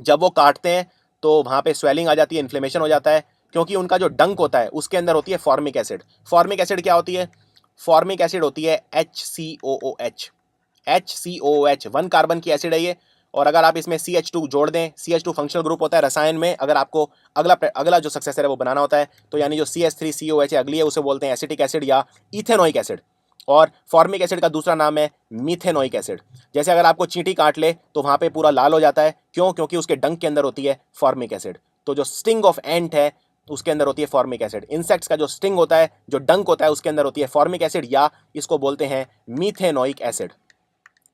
जब वो काटते हैं तो वहाँ पे स्वेलिंग आ जाती है, इन्फ्लेमेशन हो जाता है, क्योंकि उनका जो डंक होता है उसके अंदर होती है फॉर्मिक एसिड। फॉर्मिक एसिड क्या होती है? फॉर्मिक एसिड होती है HCOOH। HCOOH 1 कार्बन की एसिड है ये, और अगर आप इसमें CH2 जोड़ दें, CH2 फंक्शनल ग्रुप होता है रसायन में, अगर आपको अगला जो सक्सेसर है वो बनाना होता है, तो यानी जो CH3COH है अगली है, उसे बोलते हैं एसिटिक एसिड या इथेनोइक एसिड। और फॉर्मिक एसिड का दूसरा नाम है मीथेनोइक एसिड। जैसे अगर आपको चींटी काट ले तो वहाँ पे पूरा लाल हो जाता है, क्यों? क्योंकि उसके डंक के अंदर होती है फॉर्मिक एसिड। तो जो स्टिंग ऑफ एंट है उसके अंदर होती है फॉर्मिक एसिड। इंसेक्ट्स का जो स्टिंग होता है, जो डंक होता है, उसके अंदर होती है फॉर्मिक एसिड, या इसको बोलते हैं मीथेनोइक एसिड।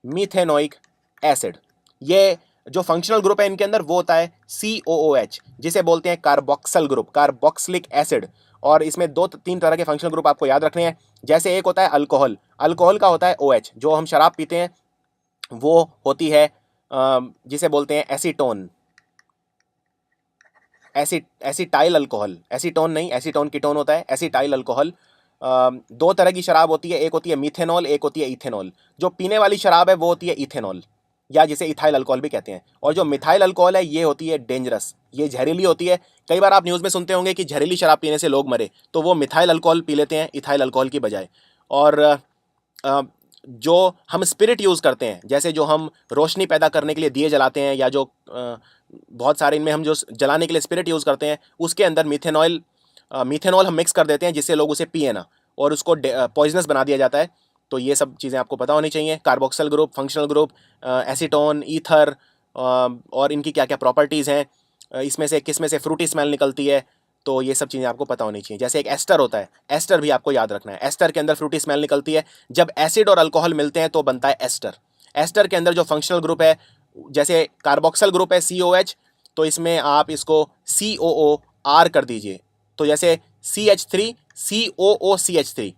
Methanoic acid. ये जो फंक्शनल ग्रुप है इनके अंदर वो होता है COOH, जिसे बोलते हैं कार्बोक्सिल ग्रुप, कार्बोक्सिलिक एसिड। और इसमें 2-3 तरह के फंक्शनल ग्रुप आपको याद रखने हैं। जैसे एक होता है अल्कोहल, अल्कोहल का होता है OH, जो हम शराब पीते हैं वो होती है जिसे बोलते हैं एसीटोन, एसिटाइल अल्कोहल। एसीटोन नहीं, एसीटोन कीटोन होता है, एसिटाइल अल्कोहल। 2 तरह की शराब होती है, एक होती है मिथेनॉल, एक होती है इथेनॉल। जो पीने वाली शराब है वो होती है इथेनॉल, या जिसे इथाइल अल्कोहल भी कहते हैं। और जो मिथाइल अल्कोहल है ये होती है डेंजरस, ये जहरीली होती है। कई बार आप न्यूज़ में सुनते होंगे कि जहरीली शराब पीने से लोग मरे, तो वो मिथाइल अल्कोहल पी लेते हैं इथाइल अल्कोहल की बजाय। और जो हम स्पिरिट यूज़ करते हैं, जैसे जो हम रोशनी पैदा करने के लिए दिए जलाते हैं, या जो बहुत सारे इनमें हम जो जलाने के लिए स्पिरिट यूज़ करते हैं, उसके अंदर मिथेनॉल हम मिक्स कर देते हैं जिससे लोग उसे पिए ना, और उसको पॉइजनस बना दिया जाता है। तो ये सब चीज़ें आपको पता होनी चाहिए। Carboxyl group, functional group, acetone, ether, और इनकी क्या क्या प्रॉपर्टीज़ हैं, इसमें से किस में से फ्रूटी स्मेल निकलती है, तो ये सब चीज़ें आपको पता होनी चाहिए। जैसे एक एस्टर होता है, एस्टर भी आपको याद रखना है। एस्टर के अंदर फ्रूटी स्मेल निकलती है। जब एसिड और अल्कोहल मिलते हैं तो बनता है एस्टर। एस्टर के अंदर जो फंक्शनल ग्रुप है, जैसे कार्बोक्सिल ग्रुप है COH, तो इसमें आप इसको COOR कर दीजिए, तो जैसे CH3COOCH3,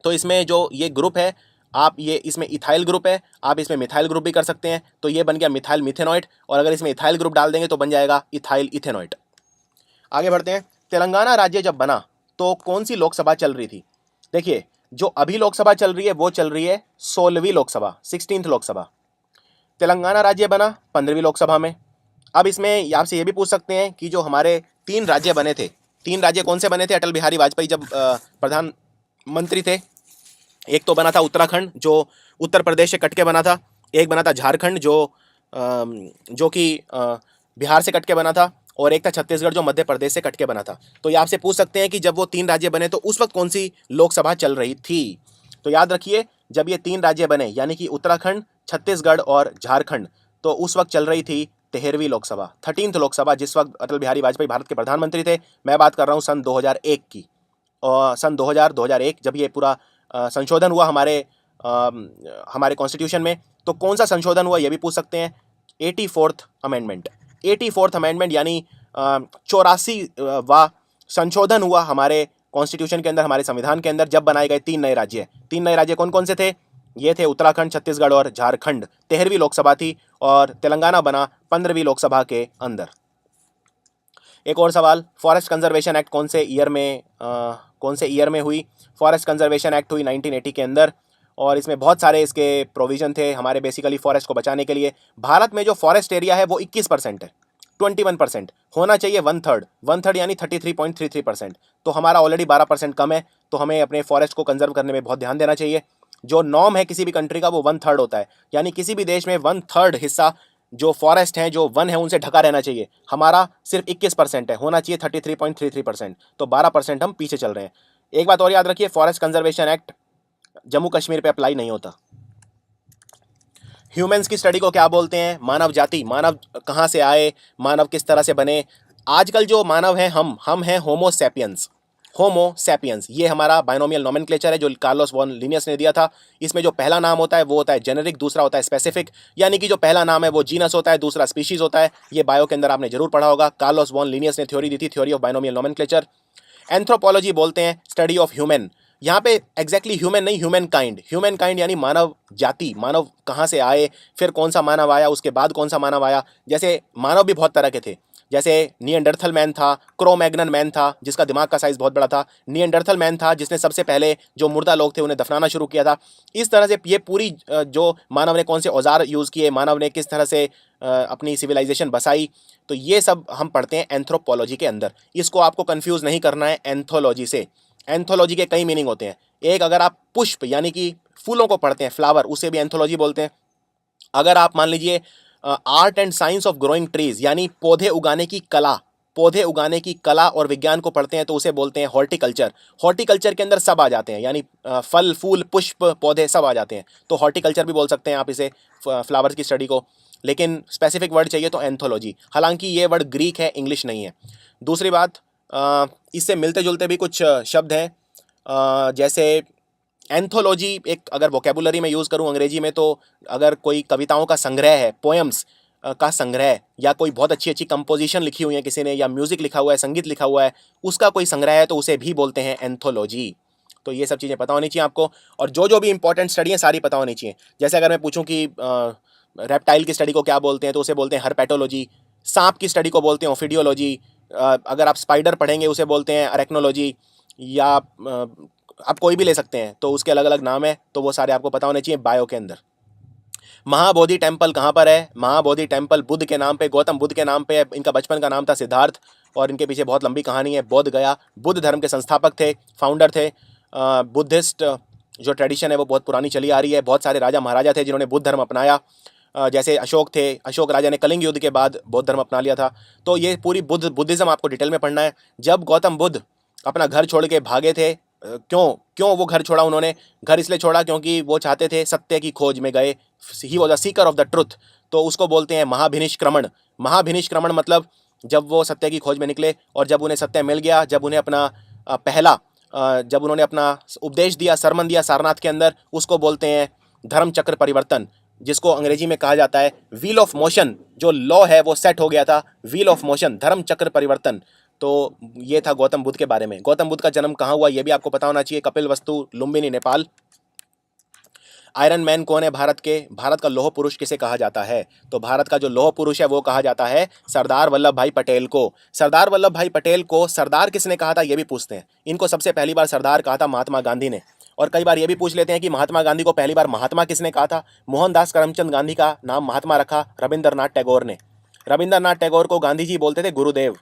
तो इसमें जो ये ग्रुप है, आप ये इसमें इथाइल ग्रुप है, आप इसमें मिथाइल ग्रुप भी कर सकते हैं, तो ये बन गया मिथाइल मिथेनॉइड। और अगर इसमें इथाइल ग्रुप डाल देंगे तो बन जाएगा इथाइल इथेनॉइड। आगे बढ़ते हैं। तेलंगाना राज्य जब बना तो कौन सी लोकसभा चल रही थी? देखिए, जो अभी लोकसभा चल रही है वो चल रही है 16वीं लोकसभा, 16th लोकसभा। तेलंगाना राज्य बना 15वीं लोकसभा में। अब इसमें आपसे ये भी पूछ सकते हैं कि जो हमारे 3 राज्य बने थे, 3 राज्य कौन से बने थे अटल बिहारी वाजपेयी जब प्रधानमंत्री थे? एक तो बना था उत्तराखंड, जो उत्तर प्रदेश से कट के बना था। एक बना था झारखंड, जो कि बिहार से कट के बना था। और एक था छत्तीसगढ़, जो मध्य प्रदेश से कट के बना था। तो ये आपसे पूछ सकते हैं कि जब वो 3 राज्य बने तो उस वक्त कौन सी लोकसभा चल रही थी? तो याद रखिए, जब ये 3 राज्य बने, यानी कि उत्तराखंड, छत्तीसगढ़ और झारखंड, तो उस वक्त चल रही थी 13वीं लोकसभा, 13th लोकसभा, जिस वक्त अटल बिहारी वाजपेयी भारत के प्रधानमंत्री थे। मैं बात कर रहा हूँ सन 2001 की। और सन 2001 जब ये पूरा संशोधन हुआ हमारे कॉन्स्टिट्यूशन में, तो कौन सा संशोधन हुआ ये भी पूछ सकते हैं। 84th अमेंडमेंट, 84th अमेंडमेंट यानी 84वां संशोधन हुआ हमारे कॉन्स्टिट्यूशन के अंदर, हमारे संविधान के अंदर, जब बनाए गए 3 नए राज्य। 3 नए राज्य कौन कौन से थे? ये थे उत्तराखंड, छत्तीसगढ़ और झारखंड। 13वीं लोकसभा थी और तेलंगाना बना 15वीं लोकसभा के अंदर। एक और सवाल, फॉरेस्ट कंजर्वेशन एक्ट कौन से ईयर में हुई? फॉरेस्ट कंजर्वेशन एक्ट हुई 1980 के अंदर, और इसमें बहुत सारे इसके प्रोविजन थे हमारे बेसिकली फॉरेस्ट को बचाने के लिए। भारत में जो फॉरेस्ट एरिया है वो 21% है, 21% होना चाहिए, 1/3 यानी 33.33%। तो हमारा ऑलरेडी 12% कम है, तो हमें अपने फॉरेस्ट को कंजर्व करने में बहुत ध्यान देना चाहिए। जो नॉर्म है किसी भी कंट्री का वो 1/3 होता है, यानी किसी भी देश में 1/3 हिस्सा जो फॉरेस्ट हैं, जो वन है, उनसे ढका रहना चाहिए। हमारा सिर्फ 21% है, होना चाहिए 33.33%, तो 12% हम पीछे चल रहे हैं। एक बात और याद रखिए, forest conservation act Jammu Kashmir पे अप्लाई नहीं होता। ह्यूमंस की स्टडी को क्या बोलते हैं? मानव जाति। मानव कहाँ से आए, मानव किस तरह से बने? आजकल जो मानव हैं, हम हैं होमो सैपियंस। होमो सैपियंस ये हमारा बाइनोमियल नोमेनक्लेचर है जो कार्लोस वॉन लिनियस ने दिया था। इसमें जो पहला नाम होता है वो होता है जेनेरिक, दूसरा होता है स्पेसिफिक, यानी कि जो पहला नाम है वो जीनस होता है, दूसरा स्पीशीज होता है। ये बायो के अंदर आपने जरूर पढ़ा होगा। कार्लोस वॉन लिनियस ने थ्योरी दी थी, theory of binomial nomenclature. Anthropology बोलते हैं स्टडी ऑफ ह्यूमन, यहाँ पे एग्जैक्टली ह्यूमन नहीं, ह्यूमन काइंड, ह्यूमन काइंड यानी मानव जाति, मानव कहाँ से आए, फिर कौन सा मानव आया, उसके बाद कौन सा मानव आया। जैसे मानव भी बहुत तरह के थे, जैसे निएंडरथल मैन था, क्रो-मैग्नन मैन था जिसका दिमाग का साइज बहुत बड़ा था, निएंडरथल मैन था जिसने सबसे पहले जो मुर्दा लोग थे उन्हें दफनाना शुरू किया था। इस तरह से ये पूरी जो मानव ने कौन से औजार यूज़ किए, मानव ने किस तरह से अपनी सिविलाइजेशन बसाई, तो ये सब हम पढ़ते हैं एंथ्रोपोलॉजी के अंदर। इसको आपको कंफ्यूज नहीं करना है एंथोलॉजी से। एंथोलॉजी के कई मीनिंग होते हैं। एक, अगर आप पुष्प यानी कि फूलों को पढ़ते हैं, फ्लावर, उसे भी एंथोलॉजी बोलते हैं। अगर आप मान लीजिए art and science of growing trees यानी पौधे उगाने की कला, पौधे उगाने की कला और विज्ञान को पढ़ते हैं तो उसे बोलते हैं हॉर्टिकल्चर। हॉर्टिकल्चर के अंदर सब आ जाते हैं, यानी फल फूल पुष्प पौधे सब आ जाते हैं, तो हॉर्टिकल्चर भी बोल सकते हैं आप इसे, फ्लावर्स की स्टडी को। लेकिन स्पेसिफिक वर्ड चाहिए तो एंथोलॉजी, हालांकि ये वर्ड ग्रीक है, इंग्लिश नहीं है। दूसरी बात, इससे मिलते जुलते भी कुछ शब्द हैं, जैसे एंथोलॉजी एक अगर वोकेबुलरी में यूज़ करूं अंग्रेजी में, तो अगर कोई कविताओं का संग्रह है, पोएम्स का संग्रह, या कोई बहुत अच्छी अच्छी कंपोजिशन लिखी हुई है किसी ने, या म्यूज़िक लिखा हुआ है, संगीत लिखा हुआ है, उसका कोई संग्रह है तो उसे भी बोलते हैं एंथोलॉजी। तो ये सब चीज़ें पता होनी चाहिए आपको, और जो भी इंपॉर्टेंट स्टडी है सारी पता होनी चाहिए। जैसे अगर मैं पूछूं कि रेप्टाइल की स्टडी को क्या बोलते हैं, तो उसे बोलते हैं हर्पेटोलॉजी। सांप की स्टडी को बोलते हैं ओफिडियोलॉजी। अगर आप स्पाइडर पढ़ेंगे उसे बोलते हैं अरेक्नोलॉजी, या आप कोई भी ले सकते हैं, तो उसके अलग अलग नाम है, तो वो सारे आपको पता होने चाहिए बायो के अंदर। महाबोधि टेम्पल कहाँ पर है? महाबोधि टेम्पल बुद्ध के नाम पे, गौतम बुद्ध के नाम पे है। इनका बचपन का नाम था सिद्धार्थ, और इनके पीछे बहुत लंबी कहानी है। बोध गया, बुद्ध धर्म के संस्थापक थे, फाउंडर थे। बुद्धिस्ट जो ट्रेडिशन है वो बहुत पुरानी चली आ रही है। बहुत सारे राजा महाराजा थे जिन्होंने बुद्ध धर्म अपनाया, जैसे अशोक थे, अशोक राजा ने कलिंग युद्ध के बाद बौद्ध धर्म अपना लिया था। तो ये पूरी बुद्धिज़्म आपको डिटेल में पढ़ना है। जब गौतम बुद्ध अपना घर छोड़ के भागे थे, क्यों वो घर छोड़ा उन्होंने? घर इसलिए छोड़ा क्योंकि वो चाहते थे, सत्य की खोज में गए, he was a Sikar of the truth, तो उसको बोलते हैं महाभिनिष्क्रमण। महाभिनिष्क्रमण मतलब जब वो सत्य की खोज में निकले और जब उन्हें सत्य मिल गया, जब उन्हें अपना जब उन्होंने अपना उपदेश दिया, सरमन दिया सारनाथ के अंदर, उसको बोलते हैं धर्म चक्र परिवर्तन, जिसको अंग्रेजी में कहा जाता है व्हील ऑफ मोशन। जो लॉ है वो सेट हो गया था, व्हील ऑफ मोशन, धर्म चक्र परिवर्तन। तो ये था गौतम बुद्ध के बारे में। गौतम बुद्ध का जन्म कहाँ हुआ ये भी आपको पता होना चाहिए, कपिलवस्तु, लुम्बिनी, नेपाल। आयरन मैन कौन है भारत के? भारत का लौह पुरुष किसे कहा जाता है? तो भारत का जो लौह पुरुष है वो कहा जाता है सरदार वल्लभ भाई पटेल को। सरदार वल्लभ भाई पटेल को सरदार किसने कहा था ये भी पूछते हैं। इनको सबसे पहली बार सरदार कहा था महात्मा गांधी ने। और कई बार ये भी पूछ लेते हैं कि महात्मा गांधी को पहली बार महात्मा किसने कहा था? मोहनदास करमचंद गांधी का नाम महात्मा रखा रविंद्रनाथ टैगोर ने। रविंद्रनाथ टैगोर को गांधी जी बोलते थे गुरुदेव,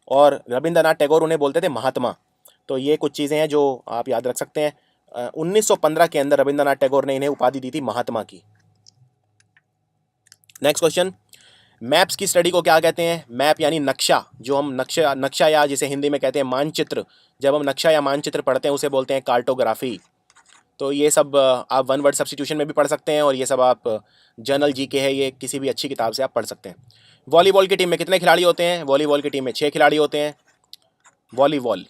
और रविंद्रनाथ टैगोर उन्हें बोलते थे महात्मा। तो ये कुछ चीज़ें हैं जो आप याद रख सकते हैं। 1915 के अंदर रविंद्रनाथ टैगोर ने इन्हें उपाधि दी थी महात्मा की। नेक्स्ट क्वेश्चन, मैप्स की स्टडी को क्या कहते हैं? मैप यानी नक्शा, जो हम नक्शा या जिसे हिंदी में कहते हैं मानचित्र, जब हम नक्शा या मानचित्र पढ़ते हैं उसे बोलते हैं कार्टोग्राफी। तो ये सब आप वन वर्ड सब्स्टिट्यूशन में भी पढ़ सकते हैं, और ये सब आप जनरल जीके है, ये किसी भी अच्छी किताब से आप पढ़ सकते हैं। वॉलीबॉल की टीम में कितने खिलाड़ी होते हैं? वॉलीबॉल की टीम में 6 खिलाड़ी होते हैं। Volleyball.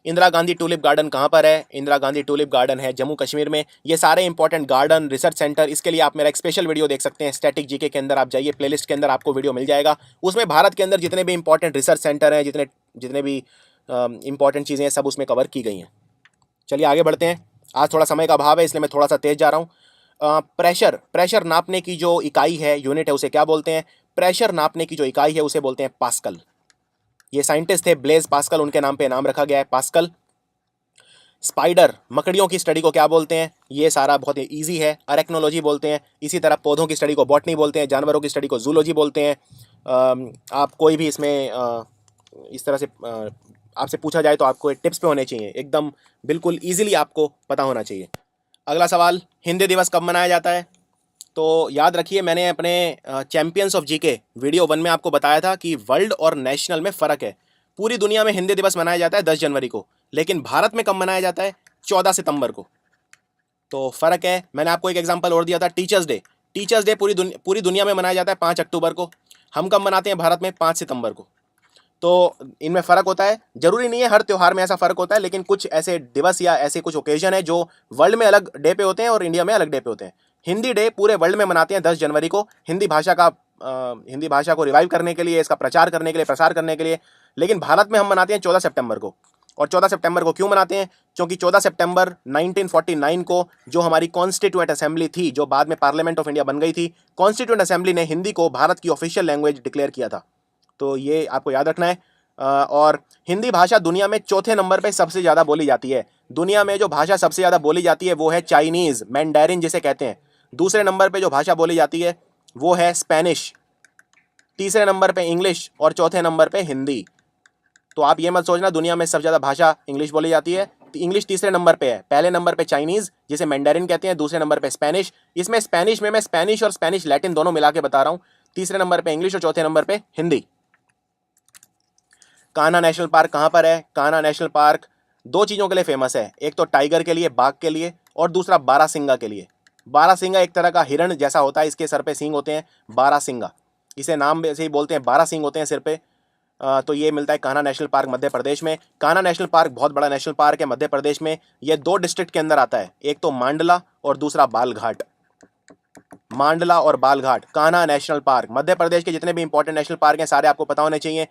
Indira Gandhi tulip garden कहाँ पर है? इंदिरा गांधी टूलिप गार्डन है जम्मू कश्मीर में। ये सारे इंपॉर्टेंट गार्डन, रिसर्च सेंटर, इसके लिए आप मेरा एक स्पेशल वीडियो देख सकते हैं स्टैटिक जीके के अंदर। आप जाइए, प्लेलिस्ट के अंदर आपको वीडियो मिल जाएगा। उसमें भारत के अंदर जितने भी इंपॉर्टेंट रिसर्च सेंटर हैं, जितने भी इंपॉर्टेंट चीज़ें हैं, सब उसमें कवर की गई हैं। चलिए आगे बढ़ते हैं। आज थोड़ा समय का अभाव है इसलिए मैं थोड़ा सा तेज जा रहा हूँ। प्रेशर नापने की जो इकाई है, यूनिट है, उसे क्या बोलते हैं? प्रेशर नापने की जो इकाई है उसे बोलते हैं पास्कल। ये साइंटिस्ट थे ब्लेज पास्कल, उनके नाम पे नाम रखा गया है पास्कल। स्पाइडर, मकड़ियों की स्टडी को क्या बोलते हैं? ये सारा बहुत ही ईजी है, अरेक्नोलॉजी बोलते हैं। इसी तरह पौधों की स्टडी को बॉटनी बोलते हैं, जानवरों की स्टडी को जूलॉजी बोलते हैं। आप कोई भी इसमें इस तरह से आपसे पूछा जाए तो आपको टिप्स पे होने चाहिए, एकदम बिल्कुल ईजिली आपको पता होना चाहिए। अगला सवाल, हिंदी दिवस कब मनाया जाता है? तो याद रखिए, मैंने अपने चैंपियंस ऑफ जीके वीडियो 1 में आपको बताया था कि वर्ल्ड और नेशनल में फ़र्क है। पूरी दुनिया में हिंदी दिवस मनाया जाता है 10 जनवरी को, लेकिन भारत में कब मनाया जाता है? 14 सितंबर को। तो फ़र्क है। मैंने आपको एक एग्जांपल और दिया था, टीचर्स डे। टीचर्स डे पूरी दुनिया में मनाया जाता है 5 अक्टूबर को। हम कब मनाते हैं भारत में? 5 सितंबर को। तो इनमें फ़र्क होता है। जरूरी नहीं है हर त्यौहार में ऐसा फ़र्क होता है, लेकिन कुछ ऐसे दिवस या ऐसे कुछ ओकेजन है जो वर्ल्ड में अलग डे पे होते हैं और इंडिया में अलग डे पे होते हैं। हिंदी डे पूरे वर्ल्ड में मनाते हैं 10 जनवरी को, हिंदी भाषा को रिवाइव करने के लिए, इसका प्रचार करने के लिए, प्रसार करने के लिए। लेकिन भारत में हम मनाते हैं 14 सितंबर को। और 14 सितंबर को क्यों मनाते हैं? क्योंकि 14 सितंबर 1949 को जो हमारी कॉन्स्टिट्यूएंट असेंबली थी, जो बाद में पार्लियामेंट ऑफ इंडिया बन गई थी, कॉन्स्टिट्यूएंट असेंबली ने हिंदी को भारत की ऑफिशियल लैंग्वेज डिक्लेयर किया था। तो ये आपको याद रखना है। और हिंदी भाषा दुनिया में चौथे नंबर पे सबसे ज़्यादा बोली जाती है। दुनिया में जो भाषा सबसे ज़्यादा बोली जाती है वो है चाइनीज़, मैंडेरिन जिसे कहते हैं। दूसरे नंबर पे जो भाषा बोली जाती है वो है स्पेनिश, तीसरे नंबर पे इंग्लिश और चौथे नंबर पे हिंदी। तो आप ये मत सोचना दुनिया में सबसे ज़्यादा भाषा इंग्लिश बोली जाती है। इंग्लिश तीसरे नंबर पे है, पहले नंबर पे चाइनीज़ जिसे मैंडेरिन कहते हैं, दूसरे नंबर पे स्पेनिश। इसमें स्पेनिश में मैं स्पेनिश और स्पेनिश लैटिन दोनों मिला के बता रहा हूँ। तीसरे नंबर पे इंग्लिश और चौथे नंबर पे हिंदी। कान्हा नेशनल पार्क कहाँ पर है? कान्हा नेशनल पार्क दो चीज़ों के लिए फेमस है, एक तो टाइगर के लिए, बाघ के लिए, और दूसरा बारासिंगा के लिए। बारासिंगा एक तरह का हिरण जैसा होता है, इसके सर पे सींग होते हैं, बारासिंगा, इसे नाम से ही बोलते हैं, 12 सींग होते हैं सिर पे। तो ये मिलता है कान्हा नेशनल पार्क मध्य प्रदेश में। कान्हा नेशनल पार्क बहुत बड़ा नेशनल पार्क है मध्य प्रदेश में। ये दो डिस्ट्रिक्ट के अंदर आता है, एक तो मांडला और दूसरा बालघाट। मांडला और बालघाट, कान्हा नेशनल पार्क। मध्य प्रदेश के जितने भी इंपॉर्टेंट नेशनल पार्क हैं सारे आपको पता होने चाहिए,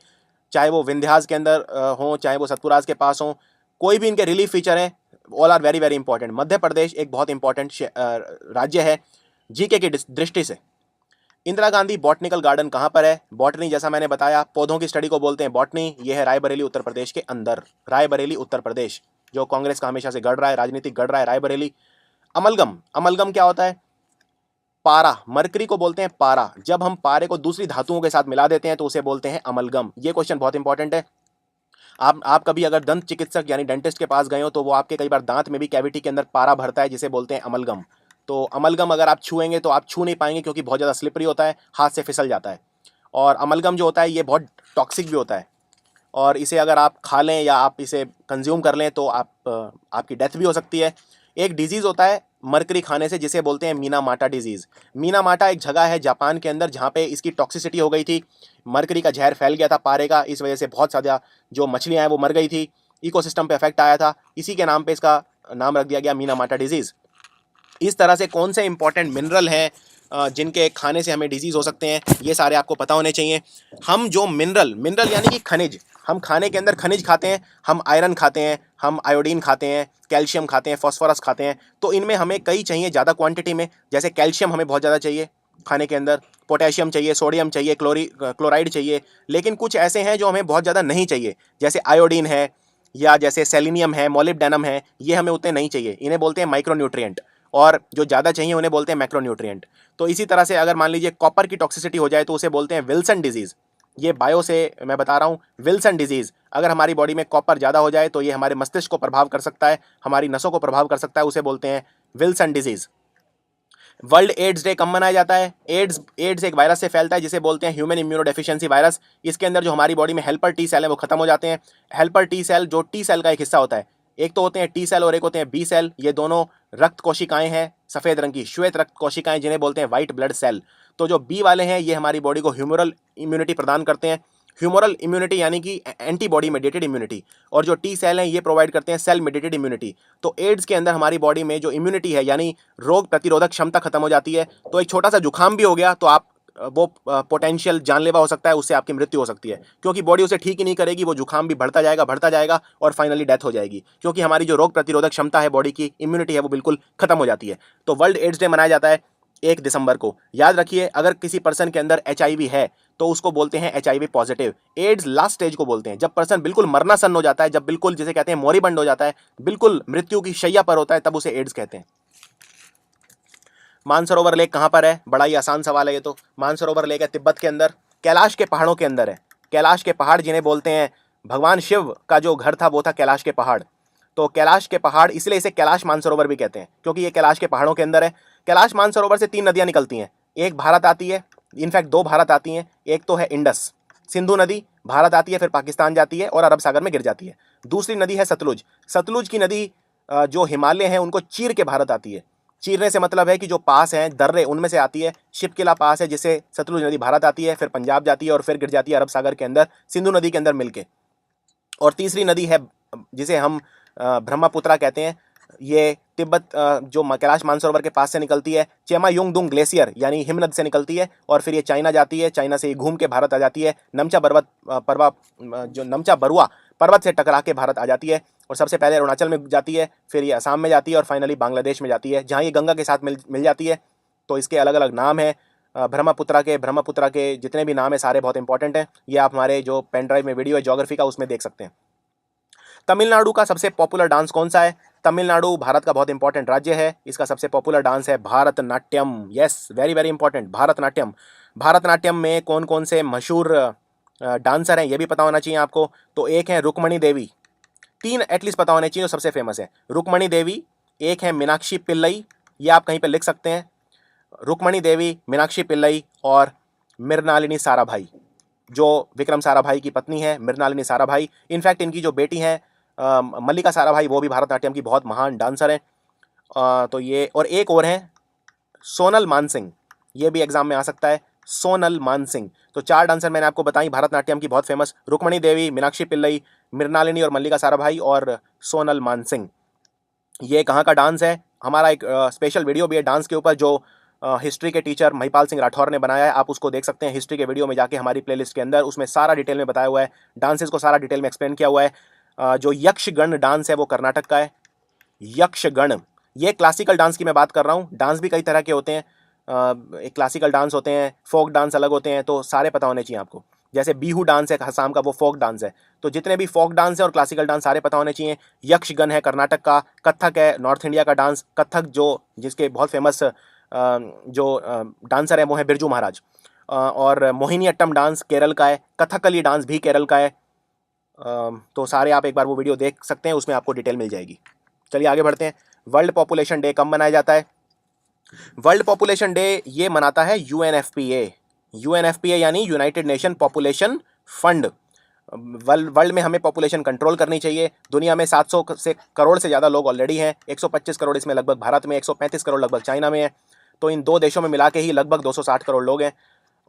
चाहे वो विंध्यास के अंदर हो, चाहे वो सतपुराज के पास हो, कोई भी इनके रिलीफ फीचर हैं, all are very very important. Madhya Pradesh एक बहुत इंपॉर्टेंट राज्य है जीके की दृष्टि से। इंदिरा गांधी बॉटनिकल गार्डन कहाँ पर है? बॉटनी, जैसा मैंने बताया, पौधों की स्टडी को बोलते हैं बॉटनी। ये है रायबरेली उत्तर प्रदेश के अंदर, रायबरेली उत्तर प्रदेश, जो कांग्रेस का हमेशा से गढ़ रहा है, राजनीतिक गढ़ रहा है रायबरेली। अमलगम, अमलगम क्या होता है? पारा, मरकरी को बोलते हैं पारा। जब हम पारे को दूसरी धातुओं के साथ मिला देते हैं तो उसे बोलते हैं अमलगम। ये क्वेश्चन बहुत इंपॉर्टेंट है। आप कभी अगर दंत चिकित्सक यानी डेंटिस्ट के पास गए हो तो वो आपके कई बार दांत में भी कैविटी के अंदर पारा भरता है जिसे बोलते हैं अमलगम। तो अमलगम अगर आप छुएंगे तो आप छू नहीं पाएंगे क्योंकि बहुत ज़्यादा स्लिपरी होता है, हाथ से फिसल जाता है। और अमलगम जो होता है ये बहुत टॉक्सिक भी होता है, और इसे अगर आप खा लें या आप इसे कंज्यूम कर लें तो आपकी डेथ भी हो सकती है। एक डिजीज़ होता है मरकरी खाने से जिसे बोलते हैं मीनामाटा डिजीज़। मीनामाटा एक जगह है जापान के अंदर जहाँ पे इसकी टॉक्सिसिटी हो गई थी, मरकरी का जहर फैल गया था पारे का, इस वजह से बहुत ज़्यादा जो मछलियाँ हैं वो मर गई थी, इकोसिस्टम पे इफेक्ट आया था, इसी के नाम पे इसका नाम रख दिया गया मीनामाटा डिजीज़। इस तरह से कौन से इंपॉर्टेंट मिनरल हैं जिनके खाने से हमें डिजीज़ हो सकते हैं, ये सारे आपको पता होने चाहिए। हम जो मिनरल यानी कि खनिज, हम खाने के अंदर खनिज खाते हैं, हम आयरन खाते हैं, हम आयोडीन खाते हैं, कैल्शियम खाते हैं, फॉस्फोरस खाते हैं। तो इनमें हमें कई चाहिए ज़्यादा क्वांटिटी में, जैसे कैल्शियम हमें बहुत ज़्यादा चाहिए खाने के अंदर, पोटेशियम चाहिए, सोडियम चाहिए, क्लोराइड चाहिए। लेकिन कुछ ऐसे हैं जो हमें बहुत ज़्यादा नहीं चाहिए, जैसे आयोडीन है या जैसे सेलेनियम है, मोलिब्डेनम है, ये हमें उतने नहीं चाहिए, इन्हें बोलते हैं माइक्रोन्यूट्रिएंट। और जो ज़्यादा चाहिए उन्हें बोलते हैं मैक्रोन्यूट्रिएंट। तो इसी तरह से अगर मान लीजिए कॉपर की टॉक्सिसिटी हो जाए तो उसे बोलते हैं विल्सन डिजीज़। ये बायो से मैं बता रहा हूँ, विल्सन डिजीज़। अगर हमारी बॉडी में कॉपर ज़्यादा हो जाए तो ये हमारे मस्तिष्क को प्रभाव कर सकता है, हमारी नसों को प्रभाव कर सकता है, उसे बोलते हैं Wilson disease. World AIDS Day कब मनाया जाता है? एड्स एक वायरस से फैलता है जिसे बोलते हैं ह्यूमन इम्यूनो डेफिशिएंसी वायरस। इसके अंदर जो हमारी बॉडी में हेल्पर टी सेल है वो खत्म हो जाते हैं। हेल्पर टी सेल जो टी सेल का एक हिस्सा होता है, एक तो होते हैं टी सेल और एक होते हैं बी सेल। ये दोनों रक्त कोशिकाएं हैं, सफ़ेद रंग की श्वेत रक्त कोशिकाएं जिन्हें बोलते हैं वाइट ब्लड सेल। तो जो बी वाले हैं ये हमारी बॉडी को ह्यूमरल इम्यूनिटी प्रदान करते हैं। ह्यूमरल इम्यूनिटी यानी कि एंटीबॉडी मेडिएटेड इम्यूनिटी, और जो टी सेल हैं ये प्रोवाइड करते हैं सेल मेडिएटेड इम्यूनिटी। तो एड्स के अंदर हमारी बॉडी में जो इम्यूनिटी है यानी रोग प्रतिरोधक क्षमता खत्म हो जाती है। तो एक छोटा सा जुकाम भी हो गया तो आप वो पोटेंशियल जानलेवा हो सकता है, उससे आपकी मृत्यु हो सकती है, क्योंकि बॉडी उसे ठीक ही नहीं करेगी, वो जुकाम भी बढ़ता जाएगा और फाइनली डेथ हो जाएगी, क्योंकि हमारी जो रोग प्रतिरोधक क्षमता है, बॉडी की इम्यूनिटी है, वो बिल्कुल खत्म हो जाती है। तो वर्ल्ड एड्स डे मनाया जाता है 1 दिसंबर को। याद रखिए, अगर किसी पर्सन के अंदर HIV है तो उसको बोलते हैं HIV positive. AIDS last stage को बोलते हैं, जब पर्सन बिल्कुल मरना सन हो जाता है, जब बिल्कुल जिसे कहते हैं मोरीबंद हो जाता है, बिल्कुल मृत्यु की शैया पर होता है, तब उसे एड्स कहते हैं। मानसरोवर लेक कहाँ पर है? बड़ा ही आसान सवाल है ये तो। मानसरोवर लेक है तिब्बत के अंदर, कैलाश के पहाड़ों के अंदर है। कैलाश के पहाड़ जिन्हें बोलते हैं, भगवान शिव का जो घर था वो था कैलाश के पहाड़। तो कैलाश के पहाड़, इसलिए इसे कैलाश मानसरोवर भी कहते हैं क्योंकि ये कैलाश के पहाड़ों के अंदर है। कैलाश मानसरोवर से 3 नदियाँ निकलती हैं, एक भारत आती है, इनफैक्ट 2 भारत आती हैं। एक तो है इंडस, सिंधु नदी, भारत आती है, फिर पाकिस्तान जाती है और अरब सागर में गिर जाती है। दूसरी नदी है सतलुज। सतलुज की नदी जो हिमालय हैं उनको चीर के भारत आती है। चीरने से मतलब है कि जो पास हैं दर्रे उनमें से आती है। शिपकिला पास है जिससे सतलुज नदी भारत आती है, फिर पंजाब जाती है और फिर गिर जाती है अरब सागर के अंदर, सिंधु नदी के अंदर मिलके। और तीसरी नदी है जिसे हम ब्रह्मपुत्रा कहते हैं, ये तिब्बत जो कैलाश मानसरोवर के पास से निकलती है, चेमायुंगदुंग ग्लेशियर यानी हिमनद से निकलती है, और फिर ये चाइना जाती है, चाइना से ये घूम के भारत आ जाती है। नमचा बरुआ पर्वत से टकरा के भारत आ जाती है और सबसे पहले अरुणाचल में जाती है, फिर ये असम में जाती है और फाइनली बांग्लादेश में जाती है, जहाँ ये गंगा के साथ मिल जाती है। तो इसके अलग अलग नाम हैं। ब्रह्मपुत्रा के जितने भी नाम है सारे बहुत इंपॉर्टेंट हैं। ये आप हमारे जो पेन ड्राइव में वीडियो है ज्योग्राफी का उसमें देख सकते हैं। तमिलनाडु का सबसे पॉपुलर डांस कौन सा है? तमिलनाडु भारत का बहुत इंपॉर्टेंट राज्य है। इसका सबसे पॉपुलर डांस है Bharatanatyam. Yes, very very important, Bharatanatyam. Bharatanatyam में कौन कौन से मशहूर डांसर हैं ये भी पता होना चाहिए आपको। तो एक है रुक्मणी देवी, 3 एटलीस्ट पता होने चाहिए जो सबसे फेमस है। रुक्मणी देवी, एक है मीनाक्षी पिल्लई, ये आप कहीं पे लिख सकते हैं। रुक्मणी देवी, मीनाक्षी पिल्लई और मृणालिनी साराभाई, जो विक्रम साराभाई की पत्नी है, मृणालिनी साराभाई। इनफैक्ट इनकी जो बेटी है मल्लिका साराभाई, वो भी भारतनाट्यम की बहुत महान डांसर है। तो ये, और एक और है सोनल मानसिंह, ये भी एग्जाम में आ सकता है, सोनल मानसिंह। तो 4 डांसर मैंने आपको बताई भारतनाट्यम की बहुत फेमस, रुक्मणी देवी, मीनाक्षी पिल्लई, मृणालिनी और मल्लिका साराभाई और सोनल मानसिंह। ये कहाँ का डांस है? हमारा एक स्पेशल वीडियो भी है डांस के ऊपर जो हिस्ट्री के टीचर महिपाल सिंह राठौर ने बनाया है, आप उसको देख सकते हैं हिस्ट्री के वीडियो में जाके हमारी प्लेलिस्ट के अंदर। उसमें सारा डिटेल में बताया हुआ है, डांसेस को सारा डिटेल में एक्सप्लेन किया हुआ है। जो यक्षगण डांस है वो कर्नाटक का है। यक्षगण, ये क्लासिकल डांस की मैं बात कर रहा हूँ। डांस भी कई तरह के होते हैं, एक क्लासिकल डांस होते हैं, फोक डांस अलग होते हैं, तो सारे पता होने चाहिए आपको। जैसे बिहू डांस है असम का, वो फोक डांस है। तो जितने भी फोक डांस है और क्लासिकल डांस सारे पता होने चाहिए। यक्षगण है कर्नाटक का। कथक है नॉर्थ इंडिया का डांस। कथक जो जिसके बहुत फेमस जो डांसर है वो है बिरजू महाराज। और मोहिनीअट्टम डांस केरल का है। कथकली डांस भी केरल का है। तो सारे आप एक बार वो वीडियो देख सकते हैं, उसमें आपको डिटेल मिल जाएगी। चलिए आगे बढ़ते हैं। वर्ल्ड पॉपुलेशन डे कब मनाया जाता है? वर्ल्ड पॉपुलेशन डे ये मनाता है यूएनएफपीए। यूएनएफपीए यानी United nation population fund. World में हमें पॉपुलेशन कंट्रोल करनी चाहिए। दुनिया में 700 से करोड़ से ज़्यादा लोग ऑलरेडी हैं। 125 करोड़ इसमें लगभग भारत में, 135 करोड़ लगभग चाइना में है। तो इन 2 देशों में मिला के ही लगभग 260 करोड़ लोग हैं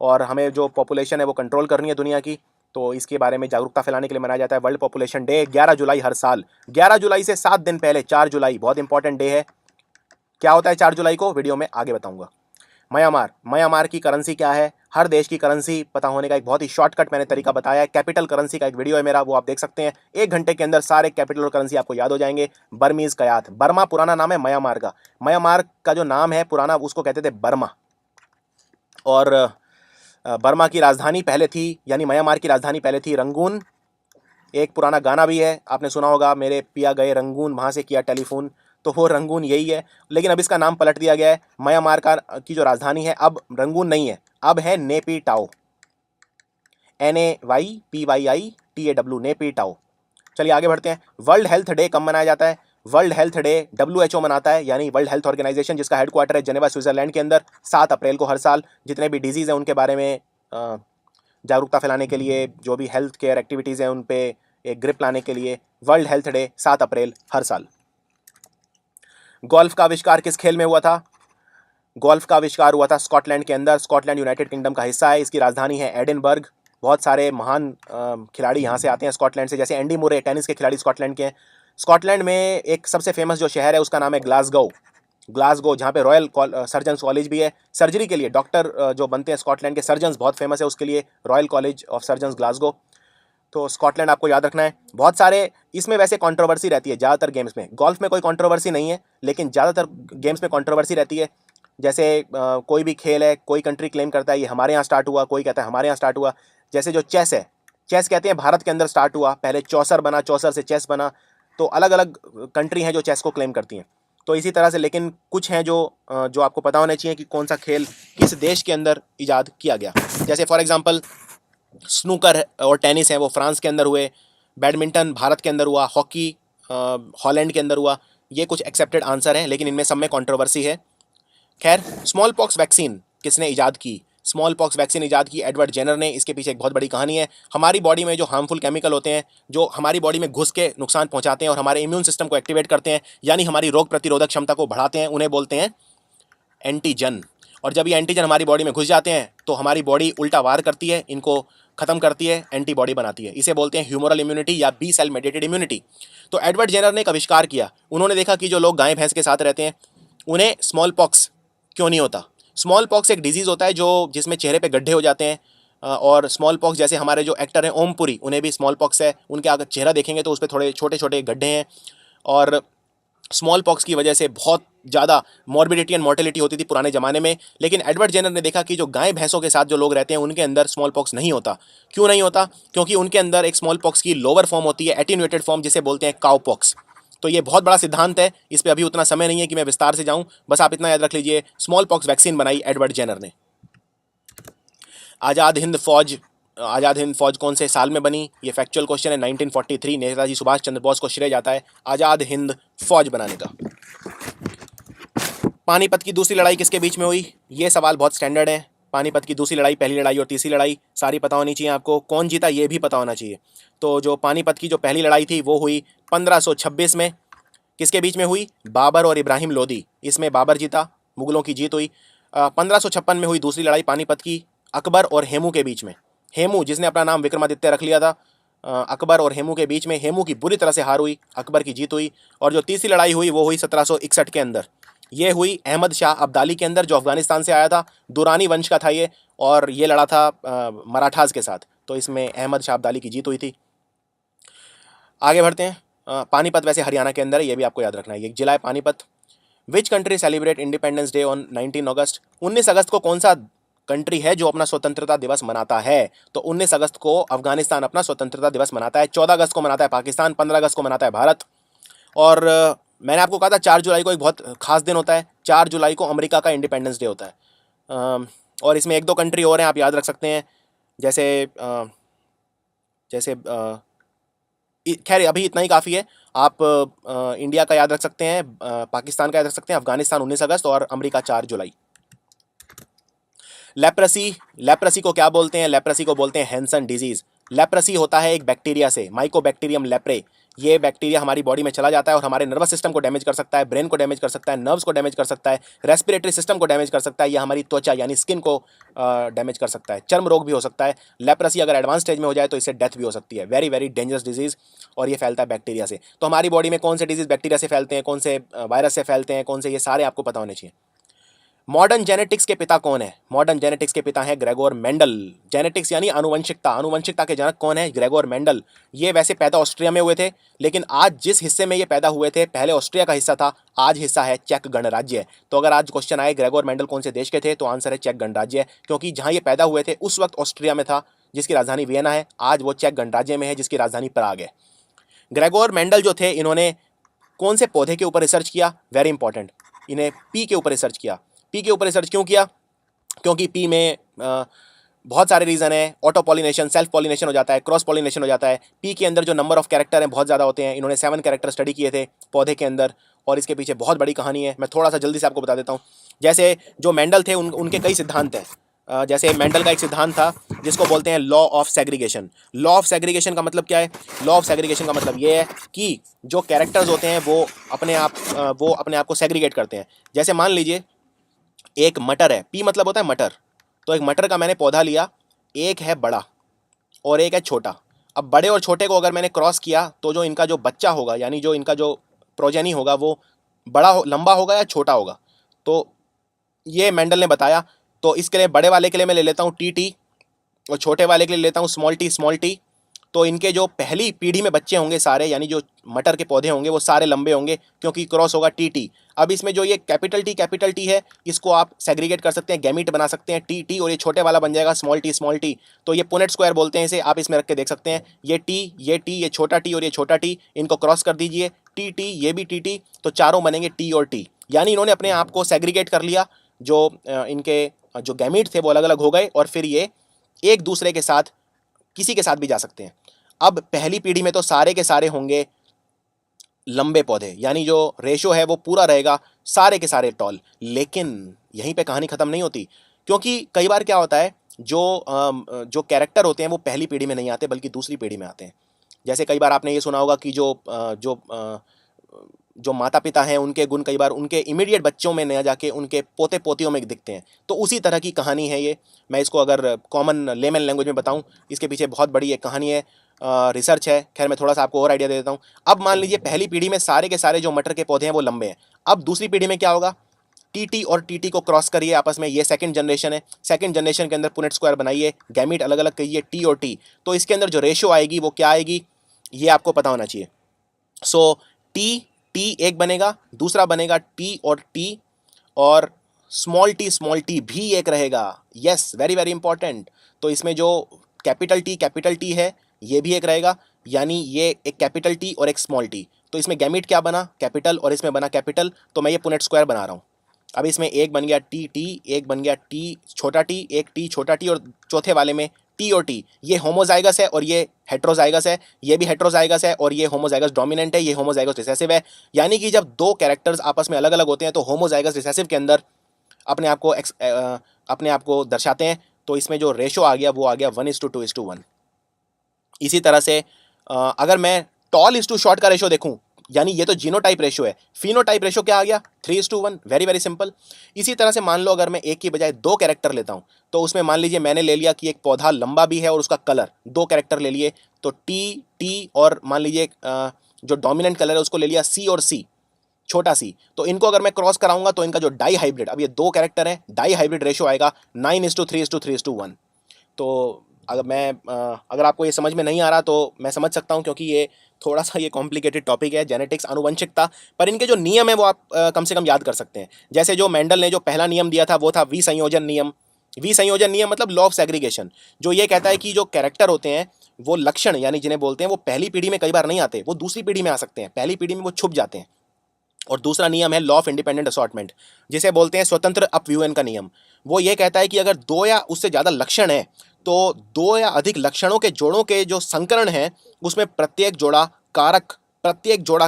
और हमें जो पॉपुलेशन है वो कंट्रोल करनी है दुनिया की। तो इसके बारे में जागरूकता फैलाने के लिए मनाया जाता है वर्ल्ड पॉपुलेशन डे 11 जुलाई हर साल। 11 जुलाई से 7 दिन पहले 4 जुलाई बहुत इंपॉर्टेंट डे है। क्या होता है 4 जुलाई को, वीडियो में आगे बताऊंगा। म्यांमार, म्यांमार की करेंसी क्या है? हर देश की करेंसी पता होने का एक बहुत ही शॉर्टकट मैंने तरीका बताया है। कैपिटल करेंसी का एक वीडियो है मेरा, वो आप देख सकते हैं। 1 घंटे के अंदर सारे कैपिटल और करेंसी आपको याद हो जाएंगे। बर्मीज कयात, बर्मा पुराना नाम है म्यांमार का। म्यांमार का जो नाम है पुराना उसको कहते थे बर्मा। और बर्मा की राजधानी पहले थी, यानी म्यांमार की राजधानी पहले थी रंगून। एक पुराना गाना भी है, आपने सुना होगा, मेरे पिया गए रंगून, वहाँ से किया टेलीफोन। तो वो रंगून यही है, लेकिन अब इसका नाम पलट दिया गया है। म्यांमार का की जो राजधानी है अब रंगून नहीं है, अब है नेपीटाओ। NAYPYITAW, नेपीटाओ। चलिए आगे बढ़ते हैं। वर्ल्ड हेल्थ डे कब मनाया जाता है? वर्ल्ड हेल्थ डे WHO मनाता है, यानी वर्ल्ड हेल्थ ऑर्गेनाइजेशन, जिसका हेडक्वार्टर है जेनेवा स्विट्जरलैंड के अंदर। 7 अप्रैल को हर साल जितने भी डिजीज़ हैं उनके बारे में जागरूकता फैलाने के लिए, जो भी हेल्थ केयर एक्टिविटीज़ हैं उन पे एक ग्रिप लाने के लिए वर्ल्ड हेल्थ डे 7 अप्रैल हर साल। गोल्फ का आविष्कार किस खेल में हुआ था? गोल्फ का आविष्कार हुआ था स्कॉटलैंड के अंदर। स्कॉटलैंड यूनाइटेड किंगडम का हिस्सा है। इसकी राजधानी है एडिनबर्ग। बहुत सारे महान खिलाड़ी यहाँ से आते हैं स्कॉटलैंड से, जैसे एंडी मुरे, टेनिस के खिलाड़ी स्कॉटलैंड के हैं। स्कॉटलैंड में एक सबसे फेमस जो शहर है उसका नाम है ग्लासगो। ग्लासगो, जहाँ पे रॉयल सर्जन्स कॉलेज भी है। सर्जरी के लिए डॉक्टर जो बनते हैं स्कॉटलैंड के सर्जन्स बहुत फेमस है, उसके लिए royal college of surgeons Glasgow. तो स्कॉटलैंड आपको याद रखना है। बहुत सारे इसमें वैसे कंट्रोवर्सी रहती है ज़्यादातर गेम्स में। गोल्फ में कोई कंट्रोवर्सी नहीं है, लेकिन ज़्यादातर गेम्स में कंट्रोवर्सी रहती है। जैसे कोई भी खेल है, कोई कंट्री क्लेम करता है ये हमारे यहाँ स्टार्ट हुआ, कोई कहता है हमारे यहाँ स्टार्ट हुआ। जैसे जो चेस है, चेस कहते हैं भारत के अंदर स्टार्ट हुआ, पहले चौसर बना, चौसर से चेस बना। तो अलग अलग कंट्री हैं जो चेस को क्लेम करती हैं। तो इसी तरह से, लेकिन कुछ हैं जो आपको पता होने चाहिए कि कौन सा खेल किस देश के अंदर इजाद किया गया। जैसे फॉर एग्जांपल स्नूकर और टेनिस है वो फ्रांस के अंदर हुए। बैडमिंटन भारत के अंदर हुआ। हॉकी हॉलैंड के अंदर हुआ। ये कुछ एक्सेप्टेड आंसर हैं, लेकिन इनमें सब में कंट्रोवर्सी है। खैर, स्मॉल पॉक्स वैक्सीन किसने इजाद की? स्मॉल पॉक्स वैक्सीन इजाद की एडवर्ड जेनर ने। इसके पीछे एक बहुत बड़ी कहानी है। हमारी बॉडी में जो हार्मफुल केमिकल होते हैं, जो हमारी बॉडी में घुस के नुकसान पहुंचाते हैं और हमारे इम्यून सिस्टम को एक्टिवेट करते हैं, यानी हमारी रोग प्रतिरोधक क्षमता को बढ़ाते हैं, उन्हें बोलते हैं एंटीजन। और जब ये एंटीजन हमारी बॉडी में घुस जाते हैं तो हमारी बॉडी उल्टा वार करती है, इनको खत्म करती है, एंटीबॉडी बनाती है। इसे बोलते हैं ह्यूमरल इम्यूनिटी या बी सेल मेडिएटेड इम्यूनिटी। तो एडवर्ड जेनर ने एक आविष्कार किया। उन्होंने देखा कि जो लोग गाय भैंस के साथ रहते हैं उन्हें स्मॉल पॉक्स क्यों नहीं होता। स्मॉल पॉक्स एक डिजीज़ होता है जो जिसमें चेहरे पे गड्ढे हो जाते हैं, और स्मॉल पॉक्स जैसे हमारे जो एक्टर हैं ओमपुरी, उन्हें भी स्मॉल पॉक्स है, उनके अगर चेहरा देखेंगे तो उस पर थोड़े छोटे छोटे गड्ढे हैं। और स्मॉल पॉक्स की वजह से बहुत ज़्यादा मॉर्बिडिटी एंड मॉर्टेलिटी होती थी पुराने ज़माने में। लेकिन एडवर्ड जेनर ने देखा कि जो गाय भैंसों के साथ जो लोग रहते हैं उनके अंदर स्मॉल पॉक्स नहीं होता। क्यों नहीं होता? क्योंकि उनके अंदर एक स्मॉल पॉक्स की लोअर फॉर्म होती है, एटीन्यूएटेड फॉर्म, जिसे बोलते हैं काउ पॉक्स। तो ये बहुत बड़ा सिद्धांत है, इस पर अभी उतना समय नहीं है कि मैं विस्तार से जाऊं, बस आप इतना याद रख लीजिए, स्मॉल पॉक्स वैक्सीन बनाई एडवर्ड जेनर ने। आज़ाद हिंद फौज, आज़ाद हिंद फौज कौन से साल में बनी? ये फैक्चुअल क्वेश्चन है। 1943 नेताजी सुभाष चंद्र बोस को श्रेय जाता है आज़ाद हिंद फौज बनाने का। पानीपत की दूसरी लड़ाई किसके बीच में हुई? ये सवाल बहुत स्टैंडर्ड है। पानीपत की दूसरी लड़ाई, पहली लड़ाई और तीसरी लड़ाई सारी पता होनी चाहिए आपको। कौन जीता ये भी पता होना चाहिए। तो जो पानीपत की जो पहली लड़ाई थी वो हुई 1526 में। किसके बीच में हुई? बाबर और इब्राहिम लोदी। इसमें बाबर जीता, मुगलों की जीत हुई। 1556 में हुई दूसरी लड़ाई पानीपत की, अकबर और हेमू के बीच में। हेमू जिसने अपना नाम विक्रमादित्य रख लिया था, अकबर और हेमू के बीच में हेमू की बुरी तरह से हार हुई, अकबर की जीत हुई। और जो तीसरी लड़ाई हुई वो हुई 1761 के अंदर। ये हुई अहमद शाह अब्दाली के अंदर, जो अफगानिस्तान से आया था, दुरानी वंश का था ये, और ये लड़ा था मराठास के साथ। तो इसमें अहमद शाह अब्दाली की जीत हुई थी। आगे बढ़ते हैं। पानीपत वैसे हरियाणा के अंदर है, ये भी आपको याद रखना है, ये जिला है Panipat. Which country celebrate independence day on 19 अगस्त? 19 अगस्त को कौन सा कंट्री है जो अपना स्वतंत्रता दिवस मनाता है? तो 19 अगस्त को अफगानिस्तान अपना स्वतंत्रता दिवस मनाता है। 14 अगस्त को मनाता है पाकिस्तान, 15 अगस्त को मनाता है भारत। और मैंने आपको कहा था 4 जुलाई को एक बहुत खास दिन होता है। 4 जुलाई को अमेरिका का इंडिपेंडेंस डे होता है। और इसमें एक दो कंट्री और हैं, आप याद रख सकते हैं, जैसे जैसे खैर अभी इतना ही काफ़ी है। आप इंडिया का याद रख सकते हैं, पाकिस्तान का याद रख सकते हैं, अफगानिस्तान 19 अगस्त और अमेरिका 4 जुलाई। लेप्रेसी, लेप्रेसी को क्या बोलते हैं? लेप्रेसी को बोलते हैं हैंसन डिजीज। लेप्रेसी होता है एक बैक्टीरिया से, माइकोबैक्टीरियम लेप्रे। ये बैक्टीरिया हमारी बॉडी में चला जाता है और हमारे नर्वस सिस्टम को डैमेज कर सकता है, ब्रेन को डैमेज कर सकता है, नर्व्स को डैमेज कर सकता है, रेस्पिरेटरी सिस्टम को डैमेज कर सकता है, या हमारी त्वचा यानी स्किन को डैमेज कर सकता है, चर्म रोग भी हो सकता है। लेप्रेसी अगर एडवांस स्टेज में हो जाए तो इससे डेथ भी हो सकती है। वेरी वेरी डेंजरस डिजीज, और ये फैलता है बैक्टीरिया से। तो हमारी बॉडी में कौन से डिजीज बैक्टीरिया से फैलते हैं, कौन से वायरस से फैलते हैं, कौन से, ये सारे आपको पता होने चाहिए। मॉडर्न जेनेटिक्स के पिता कौन है? मॉडर्न जेनेटिक्स के पिता है ग्रेगोर मेंडल। जेनेटिक्स यानी आनुवंशिकता, आनुवंशिकता के जनक कौन है? Gregor Mendel. ये वैसे पैदा ऑस्ट्रिया में हुए थे, लेकिन आज जिस हिस्से में ये पैदा हुए थे, पहले ऑस्ट्रिया का हिस्सा था, आज हिस्सा है चेक गणराज्य। तो अगर आज क्वेश्चन आए ग्रेगोर मेंडल कौन से देश के थे, तो आंसर है चेक गणराज्य, क्योंकि जहां ये पैदा हुए थे उस वक्त ऑस्ट्रिया में था, जिसकी राजधानी वियना है। आज वो चेक गणराज्य में है, जिसकी राजधानी प्राग है। ग्रेगोर मेंडल जो थे, इन्होंने कौन से पौधे के ऊपर रिसर्च किया? वेरी इंपॉर्टेंट, इन्हें पी के ऊपर रिसर्च किया। पी के ऊपर रिसर्च क्यों किया? क्योंकि पी में बहुत सारे रीज़न है। ऑटो पॉलिनेशन, सेल्फ पॉलिनेशन हो जाता है, क्रॉस पॉलिनेशन हो जाता है। पी के अंदर जो नंबर ऑफ कैरेक्टर हैं बहुत ज़्यादा होते हैं। इन्होंने 7 कैरेक्टर स्टडी किए थे पौधे के अंदर, और इसके पीछे बहुत बड़ी कहानी है। मैं थोड़ा सा जल्दी से आपको बता देता हूँ। जैसे जो मेंडल थे, उनके कई सिद्धांत हैं। जैसे मेंडल का एक सिद्धांत था जिसको बोलते हैं law of segregation. Law of segregation का मतलब क्या है? लॉ ऑफ सेग्रीगेशन का मतलब ये है कि जो कैरेक्टर्स होते हैं वो अपने आप को सेग्रीगेट करते हैं। जैसे मान लीजिए एक मटर है, पी मतलब होता है मटर। तो एक मटर का मैंने पौधा लिया, एक है बड़ा और एक है छोटा। अब बड़े और छोटे को अगर मैंने क्रॉस किया तो जो इनका जो बच्चा होगा, यानी जो इनका जो प्रोजेनी होगा, वो लंबा होगा या छोटा होगा। तो ये मेंडल ने बताया। तो इसके लिए बड़े वाले के लिए मैं ले लेता हूँ टी टी, और छोटे वाले के लिए लेता हूँ स्मॉल टी स्मॉल टी। तो इनके जो पहली पीढ़ी में बच्चे होंगे सारे, यानी जो मटर के पौधे होंगे, वो सारे लंबे होंगे, क्योंकि क्रॉस होगा टी टी। अब इसमें जो ये कैपिटल टी है, इसको आप सेग्रीगेट कर सकते हैं, गैमीट बना सकते हैं टी टी, और ये छोटे वाला बन जाएगा स्मॉल टी स्मॉल टी। तो ये पुनेट स्क्वायर बोलते हैं इसे, आप इसमें रख के देख सकते हैं। ये टी, ये छोटा टी और ये छोटा टी, इनको क्रॉस कर दीजिए, टी टी, ये भी टी टी, तो चारों बनेंगे टी और टी। यानी इन्होंने अपने आप को सेग्रीगेट कर लिया। जो इनके जो गैमीट थे वो अलग अलग हो गए, और फिर ये एक दूसरे के साथ, किसी के साथ भी जा सकते हैं। अब पहली पीढ़ी में तो सारे के सारे होंगे लंबे पौधे, यानी जो रेशो है वो पूरा रहेगा, सारे के सारे टॉल। लेकिन यहीं पे कहानी खत्म नहीं होती, क्योंकि कई बार क्या होता है, जो कैरेक्टर होते हैं वो पहली पीढ़ी में नहीं आते बल्कि दूसरी पीढ़ी में आते हैं। जैसे कई बार आपने ये सुना होगा कि जो माता पिता हैं उनके गुण कई बार उनके इमीडिएट बच्चों में न जाके उनके पोते पोतियों में दिखते हैं। तो उसी तरह की कहानी है ये। मैं इसको अगर कॉमन लेमन लैंग्वेज में बताऊं, इसके पीछे बहुत बड़ी एक कहानी है, रिसर्च है। खैर मैं थोड़ा सा आपको और आइडिया दे देता हूं। अब मान लीजिए पहली पीढ़ी में सारे के सारे जो मटर के पौधे हैं वो लंबे हैं। अब दूसरी पीढ़ी में क्या होगा? टीटी और टीटी को क्रॉस करिए आपस में, ये सेकंड जनरेशन है। सेकंड जनरेशन के अंदर पुनेट स्क्वायर बनाइए, गैमीट अलग अलग करिए टी और टी, तो इसके अंदर जो रेशियो आएगी वो क्या आएगी ये आपको पता होना चाहिए। सो टी टी एक बनेगा, दूसरा बनेगा टी और टी, और स्मॉल टी भी एक रहेगा। Yes, very very important. तो इसमें जो कैपिटल टी है ये भी एक रहेगा, यानी ये एक कैपिटल टी और एक स्मॉल टी। तो इसमें गैमीट क्या बना, कैपिटल, और इसमें बना कैपिटल, तो मैं ये पुनेट स्क्वायर बना रहा हूँ। अब इसमें एक बन गया टी टी, एक बन गया टी छोटा टी, एक टी छोटा टी, और चौथे वाले में टी और टी। ये होमोजाइगस है और ये हेट्रोजाइगस है, ये भी हेट्रोजाइगस है, और ये होमोजाइगस डोमिनेंट है, ये होमोजाइगस रिसेसिव है। यानी कि जब दो कैरेक्टर्स आपस में अलग अलग होते हैं तो होमोजाइगस रिसेसिव के अंदर अपने आप को दर्शाते हैं। तो इसमें जो रेशो आ गया वो आ गया 1:2:1। इसी तरह से अगर मैं टॉल इज टू शॉर्ट का रेशो देखूं, यानी ये तो जीनोटाइप रेशो है, फिनोटाइप रेशो क्या आ गया 3:1। Very very simple. इसी तरह से मान लो अगर मैं एक की बजाय दो कैरेक्टर लेता हूं, तो उसमें मान लीजिए मैंने ले लिया कि एक पौधा लंबा भी है और उसका कलर, दो कैरेक्टर ले लिए, तो टी टी, और मान लीजिए जो डोमिनेंट कलर है उसको ले लिया सी और सी, छोटा सी। तो इनको अगर मैं क्रॉस कराऊंगा तो इनका जो डाई हाइब्रिड, अब ये दो कैरेक्टर हैं, डाई हाइब्रिड रेशो आएगा 9:3:3:1। तो अगर आपको ये समझ में नहीं आ रहा तो मैं समझ सकता हूँ, क्योंकि ये थोड़ा सा ये कॉम्प्लिकेटेड टॉपिक है, जेनेटिक्स, आनुवंशिकता, पर इनके जो नियम है वो आप कम से कम याद कर सकते हैं। जैसे जो मेंडल ने जो पहला नियम दिया था वो था विसंयोजन नियम। विसंयोजन नियम मतलब लॉ ऑफ सेग्रीगेशन, जो ये कहता है कि जो कैरेक्टर होते हैं वो लक्षण, यानी जिन्हें बोलते हैं, वो पहली पीढ़ी में कई बार नहीं आते, वो दूसरी पीढ़ी में आ सकते हैं, पहली पीढ़ी में वो छुप जाते हैं। और दूसरा नियम है लॉ ऑफ इंडिपेंडेंट असॉर्टमेंट, जिसे बोलते हैं स्वतंत्र अपव्यूहन का नियम। वो ये कहता है कि अगर दो या उससे ज़्यादा लक्षण हैं तो दो या अधिक लक्षणों के जोड़ों के जो संकरण है उसमें प्रत्येक जोड़ा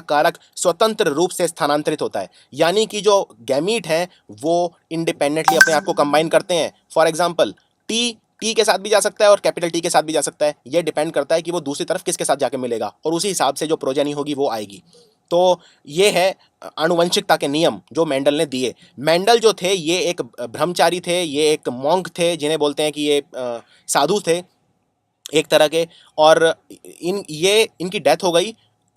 कारक स्वतंत्र रूप से स्थानांतरित होता है। यानी कि जो गैमीट है वो इंडिपेंडेंटली अपने आप को कंबाइन करते हैं। फॉर एग्जाम्पल टी टी के साथ भी जा सकता है और कैपिटल टी के साथ भी जा सकता है, ये डिपेंड करता है कि वो दूसरी तरफ किसके साथ जाके मिलेगा, और उसी हिसाब से जो प्रोजेनी होगी वो आएगी। तो ये है आनुवंशिकता के नियम जो मेंडल ने दिए। मेंडल जो थे ये एक ब्रह्मचारी थे, ये एक मॉन्क थे, जिन्हें बोलते हैं कि ये साधु थे एक तरह के, और इनकी डेथ हो गई,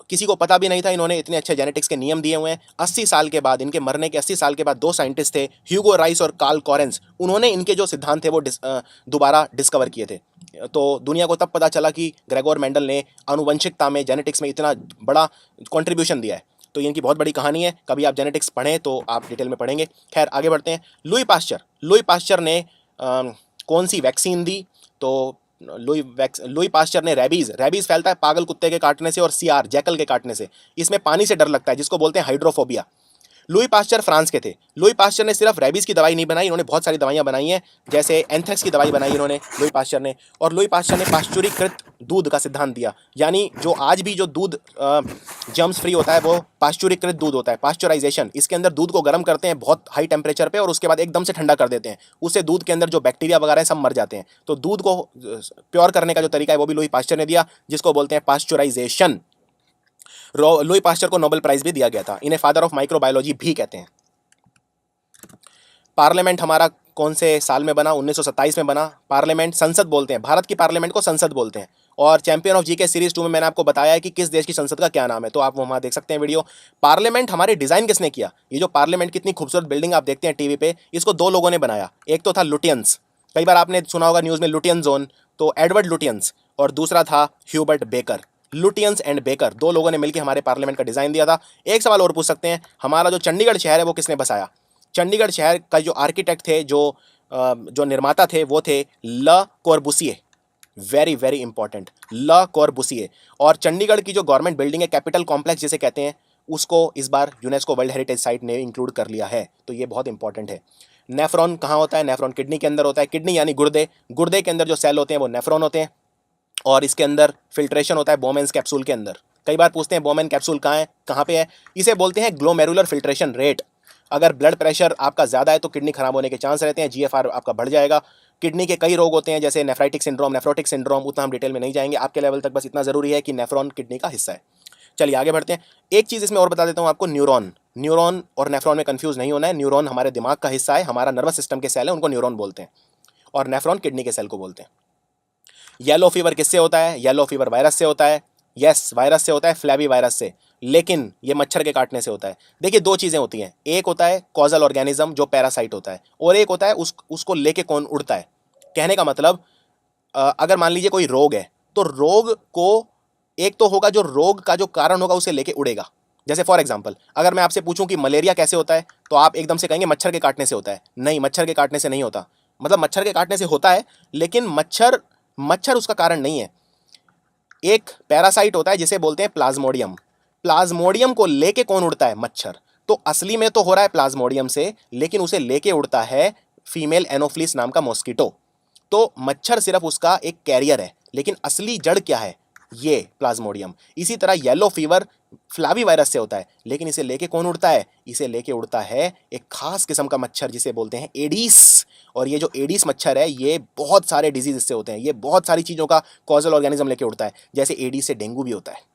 किसी को पता भी नहीं था। इन्होंने इतने अच्छे जेनेटिक्स के नियम दिए हुए हैं। 80 साल के बाद, इनके मरने के 80 साल के बाद दो साइंटिस्ट थे, ह्यूगो राइस और कार्ल कॉरेंस, उन्होंने इनके जो सिद्धांत थे वो दोबारा डिस्कवर किए थे। तो दुनिया को तब पता चला कि ग्रेगोर मेंडल ने आनुवंशिकता में, जेनेटिक्स में इतना बड़ा कंट्रीब्यूशन दिया है। तो इनकी बहुत बड़ी कहानी है, कभी आप जेनेटिक्स पढ़ें तो आप डिटेल में पढ़ेंगे। खैर आगे बढ़ते हैं। लुई पास्चर ने कौन सी वैक्सीन दी? तो लुई पास्चर ने रेबीज फैलता है पागल कुत्ते के काटने से और सीआर जैकल के काटने से। इसमें पानी से डर लगता है, जिसको बोलते हैं हाइड्रोफोबिया। लुई पास्चर फ्रांस के थे। लुई पास्चर ने सिर्फ रेबीज की दवाई नहीं बनाई, इन्होंने बहुत सारी दवाइयां बनाई हैं, जैसे एंथ्रेक्स की दवाई बनाई इन्होंने लुई पास्चर ने। और लुई पास्चर ने पाश्चुरीकृत दूध का सिद्धांत दिया, यानी जो आज भी जो दूध जर्म्स फ्री होता है वो पाश्चुरीकृत दूध होता है, पाश्चराइजेशन। इसके अंदर दूध को गर्म करते हैं बहुत हाई टेम्परेचर पे और उसके बाद एकदम से ठंडा कर देते हैं, उससे दूध के अंदर जो बैक्टीरिया वगैरह है सब मर जाते हैं। तो दूध को प्योर करने का जो तरीका है वो भी लुई पास्चर ने दिया, जिसको बोलते हैं पाश्चराइजेशन। लुई पास्चर को नोबेल प्राइज भी दिया गया था, इन्हें फादर ऑफ माइक्रोबायोलॉजी भी कहते हैं। पार्लियामेंट हमारा कौन से साल में बना? 1927 में बना। पार्लियामेंट, संसद बोलते हैं, भारत की पार्लियामेंट को संसद बोलते हैं। और चैंपियन ऑफ जीके सीरीज 2 में मैंने आपको बताया है कि किस देश की संसद का क्या नाम है, तो आप वहां देख सकते हैं वीडियो। पार्लियामेंट हमारे डिजाइन किसने किया? ये जो पार्लियामेंट कितनी खूबसूरत बिल्डिंग आप देखते हैं टीवी पे, इसको दो लोगों ने बनाया। एक तो था लुटियंस, कई बार आपने सुना होगा न्यूज में लुटियन जोन, तो एडवर्ड लुटियंस, और दूसरा था Hubert baker. Lutyens and baker, दो लोगों ने मिलकर हमारे पार्लियामेंट का डिजाइन दिया था। एक सवाल और पूछ सकते हैं, हमारा जो चंडीगढ़ शहर है वो किसने बसाया? चंडीगढ़ शहर का जो आर्किटेक्ट थे, जो निर्माता थे, वो थे ल कॉर्बुसिए। वेरी वेरी इंपॉर्टेंट, ल कॉर्बुसिए। और चंडीगढ़ की जो गवर्नमेंट बिल्डिंग है, कैपिटल कॉम्प्लेक्स जिसे कहते हैं, उसको इस बार यूनेस्को वर्ल्ड हेरिटेज साइट ने इंक्लूड कर लिया है, तो ये बहुत इंपॉर्टेंट है। नेफ्रॉन कहाँ होता है? नेफ्रॉन किडनी के अंदर होता है। किडनी यानी गुर्दे, गुर्दे के अंदर जो सेल होते हैं वो नेफ्रॉन होते हैं, और इसके अंदर फिल्ट्रेशन होता है बोमेन्स कैप्सूल के अंदर। कई बार पूछते हैं बोमेन कैप्सूल कहाँ पे है? इसे बोलते हैं ग्लोमेरुलर फिल्ट्रेशन रेट। अगर ब्लड प्रेशर आपका ज़्यादा है तो किडनी खराब होने के चांस रहते हैं, जीएफआर आपका बढ़ जाएगा। किडनी के कई रोग होते हैं, जैसे नेफ्राइटिक सिंड्रोम, नेफ्रोटिक सिंड्रोम, उतना हम डिटेल में नहीं जाएंगे, आपके लेवल तक बस इतना ज़रूरी है कि नेफ्रॉन किडनी का हिस्सा है। चलिए आगे बढ़ते हैं। एक चीज़ इसमें और बता देता हूँ आपको, न्यूरॉन और नेफ्रॉन में कंफ्यूज नहीं होना है। न्यूरॉन हमारे दिमाग का हिस्सा है, हमारा नर्वस सिस्टम के सेल है, उनको न्यूरॉन बोलते हैं, और नेफ्रॉन किडनी के सेल को बोलते हैं। येलो फीवर किससे होता है? येलो फीवर वायरस से होता है। यस, वायरस से होता है, फ्लैवी वायरस से। लेकिन ये मच्छर के काटने से होता है। देखिए दो चीज़ें होती हैं, एक होता है कॉजल ऑर्गेनिज्म जो पैरासाइट होता है, और एक होता है उसको लेके कौन उड़ता है। कहने का मतलब अगर मान लीजिए कोई रोग है तो रोग को एक तो होगा जो रोग का जो कारण होगा उसे लेके उड़ेगा। जैसे फॉर एग्जांपल अगर मैं आपसे पूछूं कि मलेरिया कैसे होता है तो आप एकदम से कहेंगे मच्छर के काटने से होता है। नहीं, मच्छर के काटने से नहीं होता। मतलब मच्छर के काटने से होता है लेकिन मच्छर मच्छर उसका कारण नहीं है। एक पैरासाइट होता है जिसे बोलते हैं प्लाज्मोडियम। प्लाज्मोडियम को लेके कौन उड़ता है? मच्छर। तो असली में तो हो रहा है प्लाज्मोडियम से, लेकिन उसे लेके उड़ता है फीमेल एनोफ्लिस नाम का मॉस्किटो। तो मच्छर सिर्फ उसका एक कैरियर है, लेकिन असली जड़ क्या है? ये प्लाज्मोडियम। इसी तरह येलो फीवर फ्लावी वायरस से होता है, लेकिन इसे लेके कौन उड़ता है? इसे लेके उड़ता है एक खास किस्म का मच्छर जिसे बोलते हैं एडीस। और ये जो एडीस मच्छर है ये बहुत सारे डिजीज से होते हैं, ये बहुत सारी चीज़ों का कॉजल ऑर्गेनिज्म लेके उड़ता है। जैसे एडीस से डेंगू भी होता है।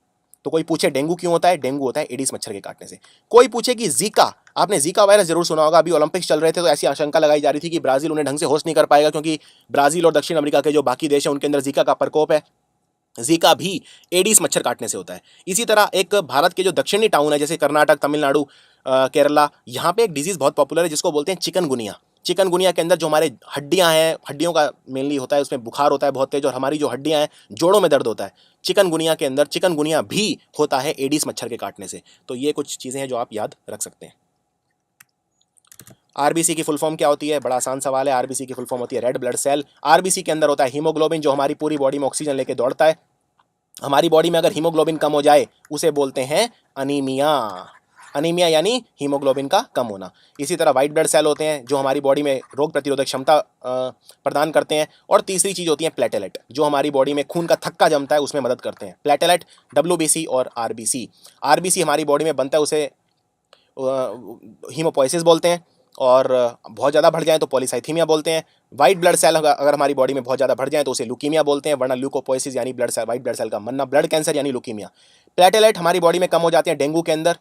तो कोई पूछे डेंगू क्यों होता है? डेंगू होता है एडीस मच्छर के काटने से। कोई पूछे कि जीका, आपने जीका वायरस जरूर सुना होगा। अभी ओलंपिक्स चल रहे थे तो ऐसी आशंका लगाई जा रही थी कि ब्राजील उन्हें ढंग से होस्ट नहीं कर पाएगा क्योंकि ब्राजील और दक्षिण अमेरिका के जो बाकी देश हैं उनके अंदर जीका का प्रकोप है। जीका भी एडीस मच्छर काटने से होता है। इसी तरह एक भारत के जो दक्षिणी टाउन है जैसे कर्नाटक, तमिलनाडु, केरला, यहाँ पे एक डिजीज बहुत पॉपुलर है जिसको बोलते हैं चिकनगुनिया। चिकनगुनिया के अंदर जो हमारे हड्डियां हैं, हड्डियों का मेनली होता है, उसमें बुखार होता है बहुत तेज, और हमारी जो हड्डियां हैं जोड़ों में दर्द होता है। चिकनगुनिया के अंदर चिकनगुनिया भी होता है एडीस मच्छर के काटने से। तो ये कुछ चीज़ें हैं जो आप याद रख सकते हैं। आरबीसी की फुल फॉर्म क्या होती है? बड़ा आसान सवाल है। आरबीसी की फुल फॉर्म होती है रेड ब्लड सेल। आरबीसी के अंदर होता है हीमोग्लोबिन जो हमारी पूरी बॉडी में ऑक्सीजन लेके दौड़ता है। हमारी बॉडी में अगर हीमोग्लोबिन कम हो जाए उसे बोलते हैं अनीमिया। अनीमिया यानी हीमोग्लोबिन का कम होना। इसी तरह वाइट ब्लड सेल होते हैं जो हमारी बॉडी में रोग प्रतिरोधक क्षमता प्रदान करते हैं। और तीसरी चीज़ होती है प्लेटेलेट जो हमारी बॉडी में खून का थक्का जमता है उसमें मदद करते हैं। प्लेटेलेट, डब्ल्यूबीसी और आरबीसी। आरबीसी हमारी बॉडी में बनता है उसे हीमोपोइसिस बोलते हैं, और बहुत ज़्यादा बढ़ जाए तो पॉलीसाइथीमिया बोलते हैं। वाइट ब्लड सेल अगर हमारी बॉडी में बहुत ज़्यादा बढ़ जाए तो उसे लुकीमिया बोलते हैं, वरना ल्यूकोपोइसिस यानी blood cell, white blood cell का मरना, ब्लड कैंसर यानी लुकीमिया। प्लेटेलेट हमारी बॉडी में कम हो जाते हैं डेंगू के अंदर,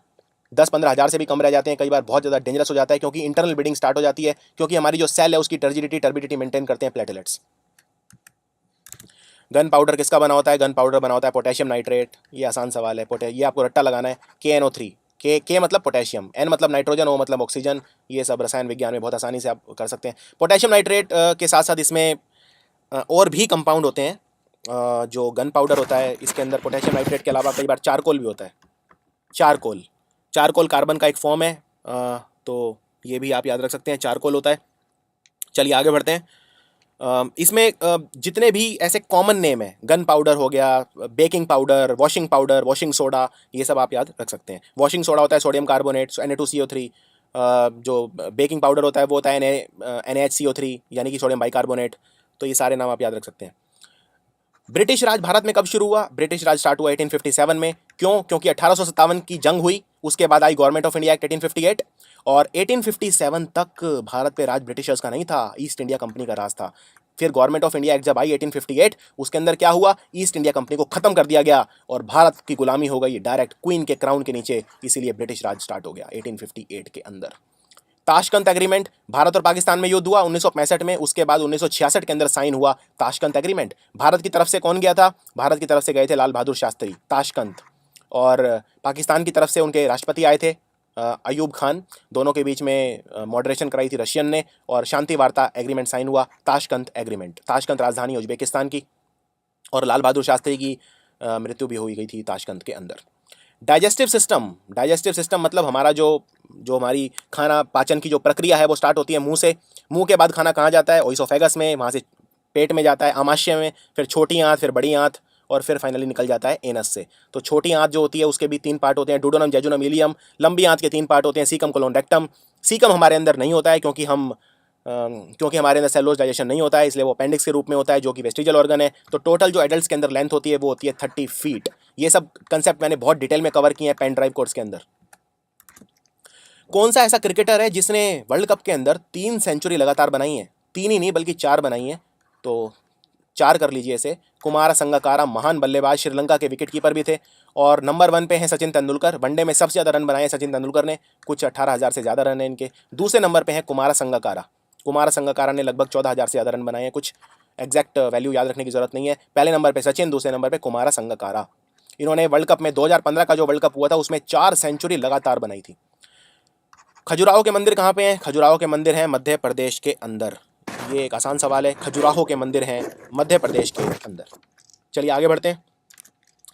10-15 हज़ार से भी कम रह जाते हैं। कई बार बहुत ज़्यादा डेंजरस हो जाता है क्योंकि इंटरनल ब्लीडिंग स्टार्ट हो जाती है, क्योंकि हमारी जो सेल है उसकी टर्बिडिटी मेंटेन करते हैं प्लेटेलेट्स। गन पाउडर किसका बना होता है? गन पाउडर बना होता है पोटेशियम नाइट्रेट। ये आसान सवाल है। ये आपको रट्टा लगाना है। KNO3, के मतलब पोटेशियम, एन मतलब नाइट्रोजन, ओ मतलब ऑक्सीजन। ये सब रसायन विज्ञान में बहुत आसानी से आप कर सकते हैं। पोटेशियम नाइट्रेट के साथ साथ इसमें और भी कंपाउंड होते हैं। जो गन पाउडर होता है इसके अंदर पोटेशियम नाइट्रेट के अलावा कई बार चारकोल भी होता है। चारकोल कार्बन का एक फॉर्म है, तो ये भी आप याद रख सकते हैं, चारकोल होता है। चलिए आगे बढ़ते हैं। इसमें जितने भी ऐसे कॉमन नेम है, गन पाउडर हो गया, बेकिंग पाउडर, वॉशिंग सोडा, ये सब आप याद रख सकते हैं। वॉशिंग सोडा होता है सोडियम कार्बोनेट, Na2CO3। जो बेकिंग पाउडर होता है वो होता है NaHCO3 यानी कि सोडियम बाइकार्बोनेट। तो ये सारे नाम आप याद रख सकते हैं। ब्रिटिश राज भारत में कब शुरू हुआ? ब्रिटिश राज स्टार्ट हुआ 1857 में। क्यों? क्योंकि 1857 की जंग हुई, उसके बाद आई गवर्नमेंट ऑफ इंडिया एक्ट 1858, और 1857 तक भारत पे राज ब्रिटिशर्स का नहीं था, ईस्ट इंडिया कंपनी का राज था। फिर गवर्नमेंट ऑफ इंडिया एक्ट जब आई 1858, उसके अंदर क्या हुआ? ईस्ट इंडिया कंपनी को खत्म कर दिया गया और भारत की गुलामी हो गई डायरेक्ट क्वीन के क्राउन के नीचे, इसीलिए ब्रिटिश राज स्टार्ट हो गया 1858 के अंदर। ताशकंद एग्रीमेंट, भारत और पाकिस्तान में युद्ध हुआ 1965 में, उसके बाद 1966 के अंदर साइन हुआ ताशकंद एग्रीमेंट। भारत की तरफ से कौन गया था? भारत की तरफ से गए थे लाल बहादुर शास्त्री, ताशकंद। और पाकिस्तान की तरफ से उनके राष्ट्रपति आए थे अयूब खान। दोनों के बीच में मॉडरेशन कराई थी रशियन ने, और शांति वार्ता एग्रीमेंट साइन हुआ ताशकंद एग्रीमेंट। ताशकंद राजधानी उज्बेकिस्तान की, और लाल बहादुर शास्त्री की मृत्यु भी हुई गई थी ताशकंद के अंदर। डाइजेस्टिव सिस्टम मतलब हमारा जो हमारी खाना पाचन की जो प्रक्रिया है वो स्टार्ट होती है मुंह से। मुंह के बाद खाना कहाँ जाता है? ओइसोफेगस में, वहाँ से पेट में जाता है, आमाशय में, फिर छोटी आंत, फिर बड़ी आंत, और फिर फाइनली निकल जाता है एनस से। तो छोटी आंत जो होती है उसके भी 3 पार्ट होते हैं, डूडोनम, जेजुनम, इलियम। लंबी आंत के 3 पार्ट होते हैं, सीकम, कोलोन, रेक्टम। सीकम हमारे अंदर नहीं होता है क्योंकि हमारे अंदर सेलुलोज डाइजेशन नहीं होता है, इसलिए वो अपेंडिक्स के रूप में होता है जो कि वेस्टिजियल ऑर्गन है। तो टोटल जो एडल्ट्स के अंदर लेंथ होती है वो होती है 30 फीट। ये सब कंसेप्ट मैंने बहुत डिटेल में कवर किए हैं पेन ड्राइव कोर्स के अंदर। कौन सा ऐसा क्रिकेटर है जिसने वर्ल्ड कप के अंदर 3 सेंचुरी लगातार बनाई है? 3 ही नहीं बल्कि 4 बनाई है, तो 4 कर लीजिए इसे। कुमार संगकारा महान बल्लेबाज, श्रीलंका के विकेट कीपर भी थे। और नंबर 1 पे हैं सचिन तेंदुलकर, वनडे में सबसे ज़्यादा रन बनाए सचिन तेंदुलकर ने, कुछ 18,000 से ज़्यादा रन है इनके। दूसरे नंबर पे हैं कुमार संगकारा ने लगभग 14,000 से ज़्यादा रन बनाए हैं। कुछ एग्जैक्ट वैल्यू याद रखने की जरूरत नहीं है। पहले नंबर पे सचिन, दूसरे नंबर पे कुमार संगकारा। इन्होंने वर्ल्ड कप में 2015 का जो वर्ल्ड कप हुआ था उसमें 4 सेंचुरी लगातार बनाई थी। खजुराहो के मंदिर कहाँ पे हैं? खजुराहो के मंदिर हैं मध्य प्रदेश के अंदर। ये एक आसान सवाल है, खजुराहो के मंदिर हैं मध्य प्रदेश के अंदर। चलिए आगे बढ़ते हैं।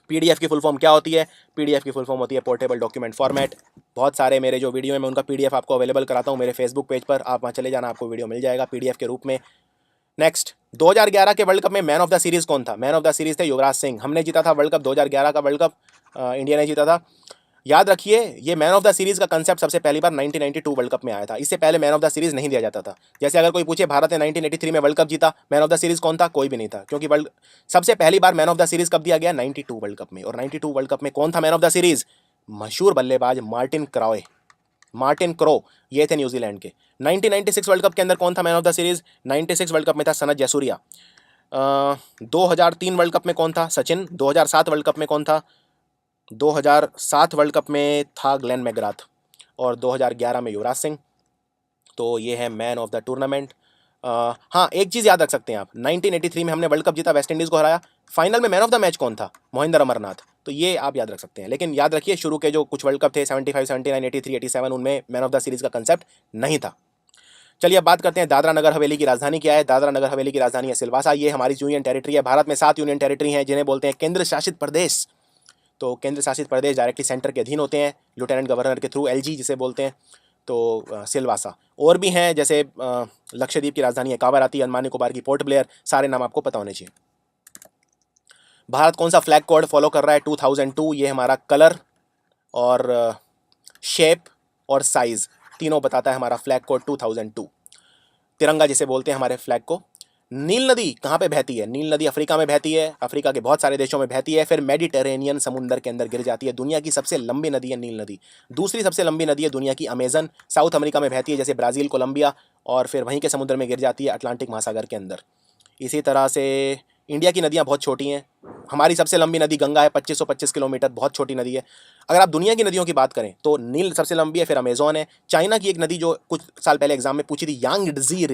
पीडीएफ की फुल फॉर्म क्या होती है? पीडीएफ की फुल फॉर्म होती है पोर्टेबल डॉक्यूमेंट फॉर्मेट। बहुत सारे मेरे जो वीडियो है मैं उनका पीडीएफ आपको अवेलेबल कराता हूँ मेरे फेसबुक पेज पर, आप वहाँ चले जाना, आपको वीडियो मिल जाएगा पीडीएफ के रूप में। नेक्स्ट, 2011 के वर्ल्ड कप में मैन ऑफ द सीरीज कौन था? मैन ऑफ द सीरीज थे युवराज सिंह। हमने जीता था वर्ल्ड कप 2011 का वर्ल्ड कप, इंडिया ने जीता था। याद रखिए ये मैन ऑफ द सीरीज का कंसेप्ट सबसे पहली बार 1992 वर्ल्ड कप में आया था। इससे पहले मैन ऑफ द सीरीज नहीं दिया जाता था। जैसे अगर कोई पूछे भारत ने 1983 में वर्ल्ड कप जीता, मैन ऑफ द सीरीज कौन था? कोई भी नहीं था, क्योंकि वर्ल्ड सबसे पहली बार मैन ऑफ द सीरीज कब दिया गया? 92 वर्ल्ड कप में। और 92 वर्ल्ड कप में कौन था मैन ऑफ द सीरीज? मशहूर बल्लेबाज मार्टिन क्रो, ये थे न्यूजीलैंड के। 1996 वर्ल्ड कप के अंदर कौन था man of the series? 96 world cup में था सनत जयसूर्या। 2003 वर्ल्ड कप में कौन था? सचिन। 2007 वर्ल्ड कप में कौन था? 2007 वर्ल्ड कप में था ग्लेन मैकग्राथ। और 2011 में युवराज सिंह। तो ये है मैन ऑफ द टूर्नामेंट। हाँ, एक चीज़ याद रख सकते हैं आप, 1983 में हमने वर्ल्ड कप जीता, वेस्ट इंडीज़ को हराया। फाइनल में मैन ऑफ द मैच कौन था? मोहिंदर अमरनाथ। तो ये आप याद रख सकते हैं। लेकिन याद रखिए शुरू के जो कुछ वर्ल्ड कप थे 75, 79, 83, 87, उनमें मैन ऑफ द सीरीज़ का कंसेप्ट नहीं था। चलिए अब बात करते हैं दादरा नगर हवेली की राजधानी क्या है। दादरा नगर हवेली की राजधानी है सिलवासा। ये हमारी यूनियन टेरिटरी है। भारत में 7 यूनियन टेरिटरी हैं जिन्हें बोलते हैं केंद्र शासित प्रदेश। तो केंद्र शासित प्रदेश डायरेक्टली सेंटर के अधीन होते हैं, लेफ्टिनेंट गवर्नर के थ्रू, एलजी जिसे बोलते हैं। तो सिलवासा और भी हैं, जैसे लक्षद्वीप की राजधानी है कावाराती, अंडमान निकोबार की पोर्ट ब्लेयर। सारे नाम आपको पता होने चाहिए। भारत कौन सा फ्लैग कोड फॉलो कर रहा है? 2002। ये हमारा कलर और शेप और साइज तीनों बताता है हमारा फ्लैग कोड 2002। तिरंगा जिसे बोलते हैं हमारे फ्लैग को। नील नदी कहाँ पे बहती है? नील नदी अफ्रीका में बहती है, अफ्रीका के बहुत सारे देशों में बहती है, फिर मेडिटेरेनियन समुद्र के अंदर गिर जाती है। दुनिया की सबसे लंबी नदी है नील नदी। दूसरी सबसे लंबी नदी है दुनिया की अमेजन, साउथ अमेरिका में बहती है, जैसे ब्राज़ील, कोलंबिया, और फिर वहीं के समुद्र में गिर जाती है अटलांटिक महासागर के अंदर। इसी तरह से इंडिया की नदियाँ बहुत छोटी हैं। हमारी सबसे लंबी नदी गंगा है, 2525 किलोमीटर, बहुत छोटी नदी है। अगर आप दुनिया की नदियों की बात करें तो नील सबसे लंबी है, फिर अमेजोन है। चाइना की एक नदी जो कुछ साल पहले एग्जाम में पूछी थी, यांगत्ज़ी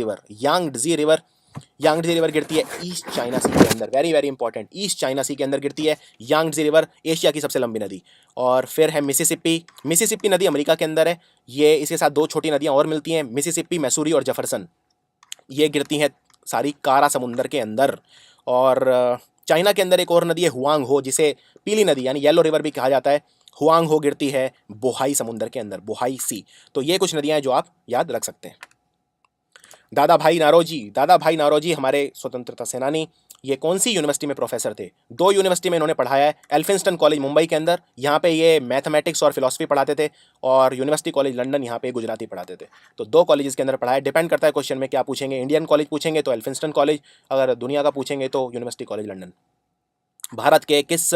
रिवर गिरती है ईस्ट चाइना सी के अंदर। Very very important, East China Sea के अंदर गिरती है यांगत्ज़ी रिवर, एशिया की सबसे लंबी नदी। और फिर है मिसिसिपी नदी अमेरिका के अंदर है। ये इसके साथ 2 छोटी नदियाँ और मिलती हैं, मिसिसिपी, मैसूरी और जेफरसन। ये गिरती हैं सारी कारा समुंदर के अंदर। और चाइना के अंदर एक और नदी है हुआंग हो, जिसे पीली नदी यानी येलो रिवर भी कहा जाता है। हुआंग हो गिरती है बोहाई समुंदर के अंदर, बोहाई सी। तो ये कुछ नदियाँ हैं जो आप याद रख सकते हैं। दादा भाई नारोजी हमारे स्वतंत्रता सेनानी। ये कौन सी यूनिवर्सिटी में प्रोफेसर थे? 2 यूनिवर्सिटी में इन्होंने पढ़ाया है। एल्फिंस्टन कॉलेज मुंबई के अंदर, यहाँ पे ये मैथमेटिक्स और फिलॉसफी पढ़ाते थे, और यूनिवर्सिटी कॉलेज लंदन, यहाँ पे गुजराती पढ़ाते थे। तो 2 कॉलेजेस के अंदर पढ़ाया। डिपेंड करता है क्वेश्चन में क्या पूछेंगे। इंडियन कॉलेज पूछेंगे तो एल्फिंस्टन कॉलेज, अगर दुनिया का पूछेंगे तो यूनिवर्सिटी कॉलेज लंदन। भारत के किस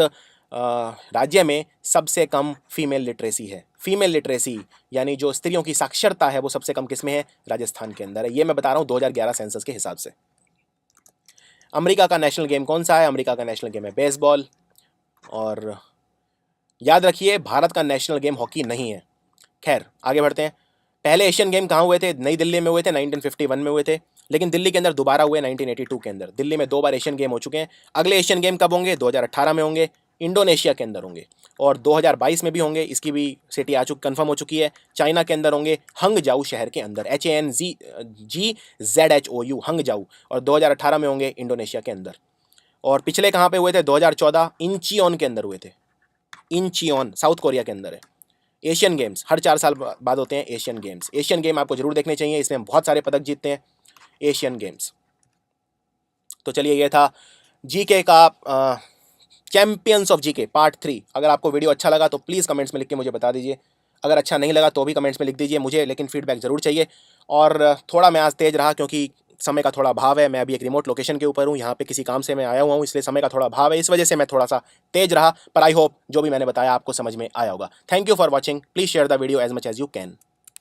राज्य में सबसे कम फीमेल लिटरेसी है? फीमेल लिटरेसी यानी जो स्त्रियों की साक्षरता है वो सबसे कम किस में है? राजस्थान के अंदर है। ये मैं बता रहा हूँ 2011 सेंसस के हिसाब से। अमेरिका का नेशनल गेम कौन सा है? अमेरिका का नेशनल गेम है बेसबॉल। और याद रखिए भारत का नेशनल गेम हॉकी नहीं है। खैर आगे बढ़ते हैं। पहले एशियन गेम कहाँ हुए थे? नई दिल्ली में हुए थे, 1951 में हुए थे। लेकिन दिल्ली के अंदर दोबारा हुए 1982 के अंदर। दिल्ली में 2 बार एशियन गेम हो चुके हैं। अगले एशियन गेम कब होंगे? 2018 में होंगे, इंडोनेशिया के अंदर होंगे। और 2022 में भी होंगे, इसकी भी सिटी कंफर्म हो चुकी है। चाइना के अंदर होंगे, हंगजाऊ शहर के अंदर, HANGZHOU, हंगजाऊ। और 2018 में होंगे इंडोनेशिया के अंदर। और पिछले कहाँ पे हुए थे? 2014 इंचियोन के अंदर हुए थे। इंचियोन साउथ कोरिया के अंदर है। एशियन गेम्स हर 4 साल बाद होते हैं। एशियन गेम्स, एशियन गेम आपको जरूर देखने चाहिए, इसमें हम बहुत सारे पदक जीतते हैं एशियन गेम्स। तो चलिए ये था जीके का चैंपियंस ऑफ जीके पार्ट 3। अगर आपको वीडियो अच्छा लगा तो प्लीज़ कमेंट्स में लिख के मुझे बता दीजिए। अगर अच्छा नहीं लगा तो भी कमेंट्स में लिख दीजिए मुझे, लेकिन फीडबैक ज़रूर चाहिए। और थोड़ा मैं आज तेज़ रहा क्योंकि समय का थोड़ा अभाव है। मैं अभी एक रिमोट लोकेशन के ऊपर हूँ, यहाँ पे किसी काम से मैं आया हुआ हूँ, इसलिए समय का थोड़ा अभाव है। इस वजह से मैं थोड़ा सा तेज रहा, पर आई होप जो भी मैंने बताया आपको समझ में आया होगा। Thank you for watching. Please share the video as much as you can.